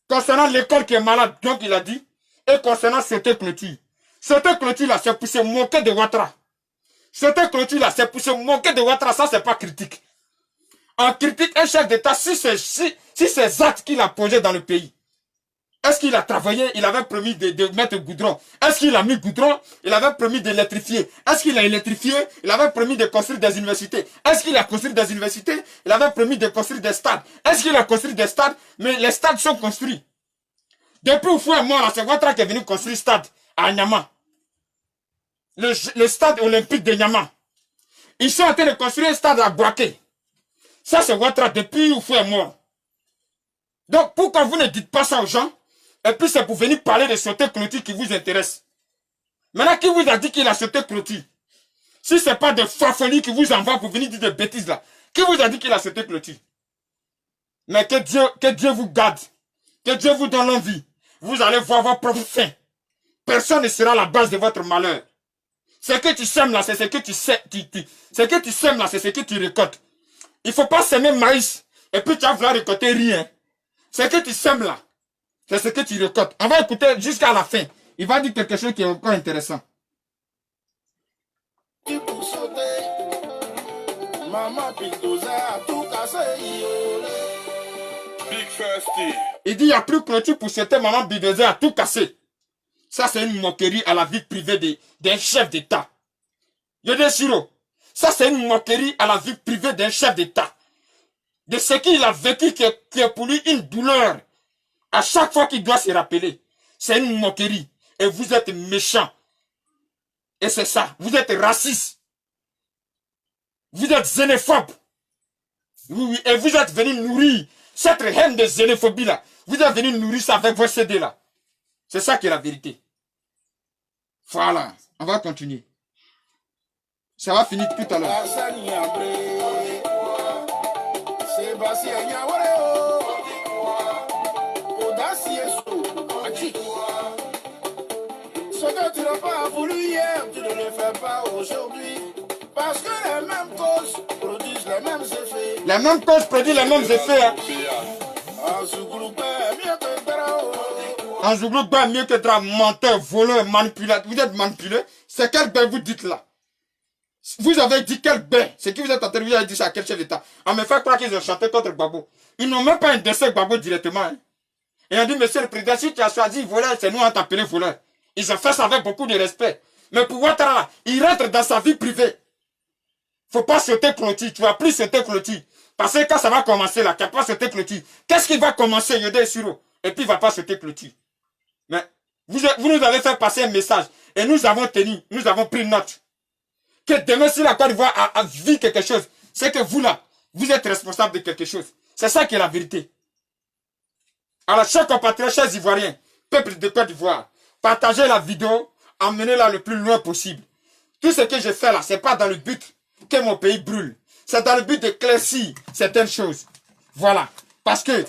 concernant l'école qui est malade, donc il a dit, et concernant cette clôture. Cette clôture là, c'est pour se moquer de Ouattara. Cette clôture là, c'est pour se moquer de Ouattara, ça c'est pas critique. On critique un chef d'État si ces actes qu'il a posés dans le pays. Est-ce qu'il a travaillé? Il avait promis de mettre goudron. Est-ce qu'il a mis goudron? Il avait promis d'électrifier. Est-ce qu'il a électrifié? Il avait promis de construire des universités. Est-ce qu'il a construit des universités? Il avait promis de construire des stades. Est-ce qu'il a construit des stades? Mais les stades sont construits. Depuis où fou est mort, c'est Ouattara qui est venu construire stade à Nyama. Le stade olympique de Nyama. Ils sont en train de construire un stade à Boaké. Ça c'est Ouattara depuis où fou est mort. Donc pourquoi vous ne dites pas ça aux gens? Et puis c'est pour venir parler de sauter clôture qui vous intéresse. Maintenant, qui vous a dit qu'il a sauté clôture? Si ce n'est pas de farfelis qui vous envoie pour venir dire des bêtises là, qui vous a dit qu'il a sauté clôture? Mais que Dieu vous garde. Que Dieu vous donne l'envie. Vous allez voir vos propres fins. Personne ne sera la base de votre malheur. Ce que tu sèmes là, c'est ce que tu sèmes. Ce que tu sèmes là, c'est ce que tu récoltes. Il ne faut pas semer maïs et puis tu vas vouloir récolter rien. Ce que tu sèmes là, c'est ce que tu récoltes. On va écouter jusqu'à la fin. Il va dire quelque chose qui est encore intéressant. Il dit il n'y a plus que clôture pour sauter, maman Bulldozer a tout cassé. Ça c'est une moquerie à la vie privée d'un chef d'État. Yodo Siro, ça c'est une moquerie à la vie privée d'un chef d'État. De ce qu'il a vécu qui est pour lui une douleur. À chaque fois qu'il doit se rappeler, c'est une moquerie. Et vous êtes méchant. Et c'est ça. Vous êtes raciste. Vous êtes xénophobe. Oui, et vous êtes venu nourrir cette haine de xénophobie là. Vous êtes venu nourrir ça avec vos CD là. C'est ça qui est la vérité. Voilà. On va continuer. Ça va finir tout à l'heure. Ce que tu n'as pas voulu hier, tu ne le fais pas aujourd'hui. Parce que les mêmes causes produisent les mêmes effets. Les mêmes causes produisent les mêmes effets. Hein. En Zouglou, mieux que Dra, menteur, voleur, manipulateur. Vous êtes manipulé. C'est quel bain vous dites là? Vous avez dit quel bain? C'est qui vous êtes en train de vous avez dit ça à quel chef d'État? On me fait croire qu'ils ont chanté contre Gbagbo. Ils n'ont même pas indexé Gbagbo directement. Hein. Et on dit, monsieur le président, si tu as choisi voleur, c'est nous on t'a appelé voleur. Ils ont fait ça avec beaucoup de respect. Mais pour Ouattara, il rentre dans sa vie privée. Faut pas sauter clôture. Tu vas plus sauter clôture. Parce que quand ça va commencer là, tu vas pas sauter clôture. Qu'est-ce qui va commencer, Yodé Suro? Et puis il va pas sauter clôture. Mais vous nous avez fait passer un message. Et nous avons tenu, nous avons pris note. Que demain, si la Côte d'Ivoire a vu quelque chose, c'est que vous là, vous êtes responsable de quelque chose. C'est ça qui est la vérité. Alors, chers compatriotes, chers Ivoiriens, peuple de Côte d'Ivoire, partagez la vidéo, emmenez-la le plus loin possible. Tout ce que je fais là, c'est pas dans le but que mon pays brûle. C'est dans le but d'éclaircir certaines choses. Voilà. Parce que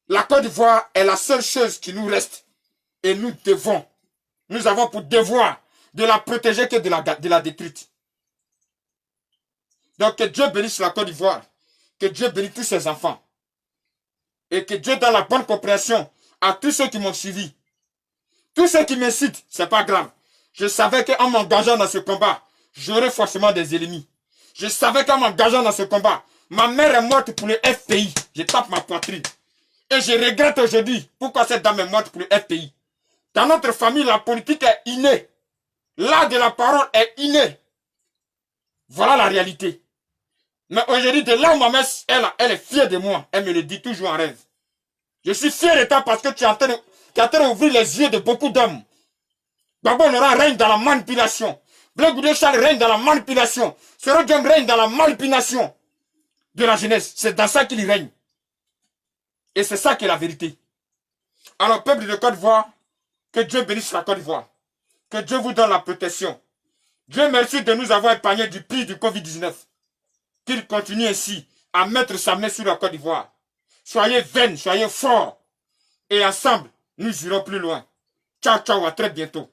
la Côte d'Ivoire est la seule chose qui nous reste. Et nous avons pour devoir de la protéger que de la détruire. Donc que Dieu bénisse la Côte d'Ivoire. Que Dieu bénisse tous ses enfants. Et que Dieu donne la bonne compréhension à tous ceux qui m'ont suivi. Tous ceux qui m'incitent, c'est pas grave. Je savais qu'en m'engageant dans ce combat, j'aurais forcément des ennemis. Je savais qu'en m'engageant dans ce combat, ma mère est morte pour le FPI. Je tape ma poitrine. Et je regrette aujourd'hui pourquoi cette dame est morte pour le FPI. Dans notre famille, la politique est innée. L'art de la parole est inné. Voilà la réalité. Mais aujourd'hui, de là où ma mère, elle est fière de moi. Elle me le dit toujours en rêve. Je suis fier de toi parce que tu es en train d'ouvrir les yeux de beaucoup d'hommes. Gbagbo Laurent règne dans la manipulation. Blaise Goudé Charles règne dans la manipulation. Soro Diom règne dans la manipulation de la jeunesse. C'est dans ça qu'il règne. Et c'est ça qui est la vérité. Alors, peuple de Côte d'Ivoire, que Dieu bénisse la Côte d'Ivoire. Que Dieu vous donne la protection. Dieu merci de nous avoir épargné du pire du Covid-19. Qu'il continue ainsi à mettre sa main sur la Côte d'Ivoire. Soyez vaines, soyez forts. Et ensemble, nous irons plus loin. Ciao, ciao, à très bientôt.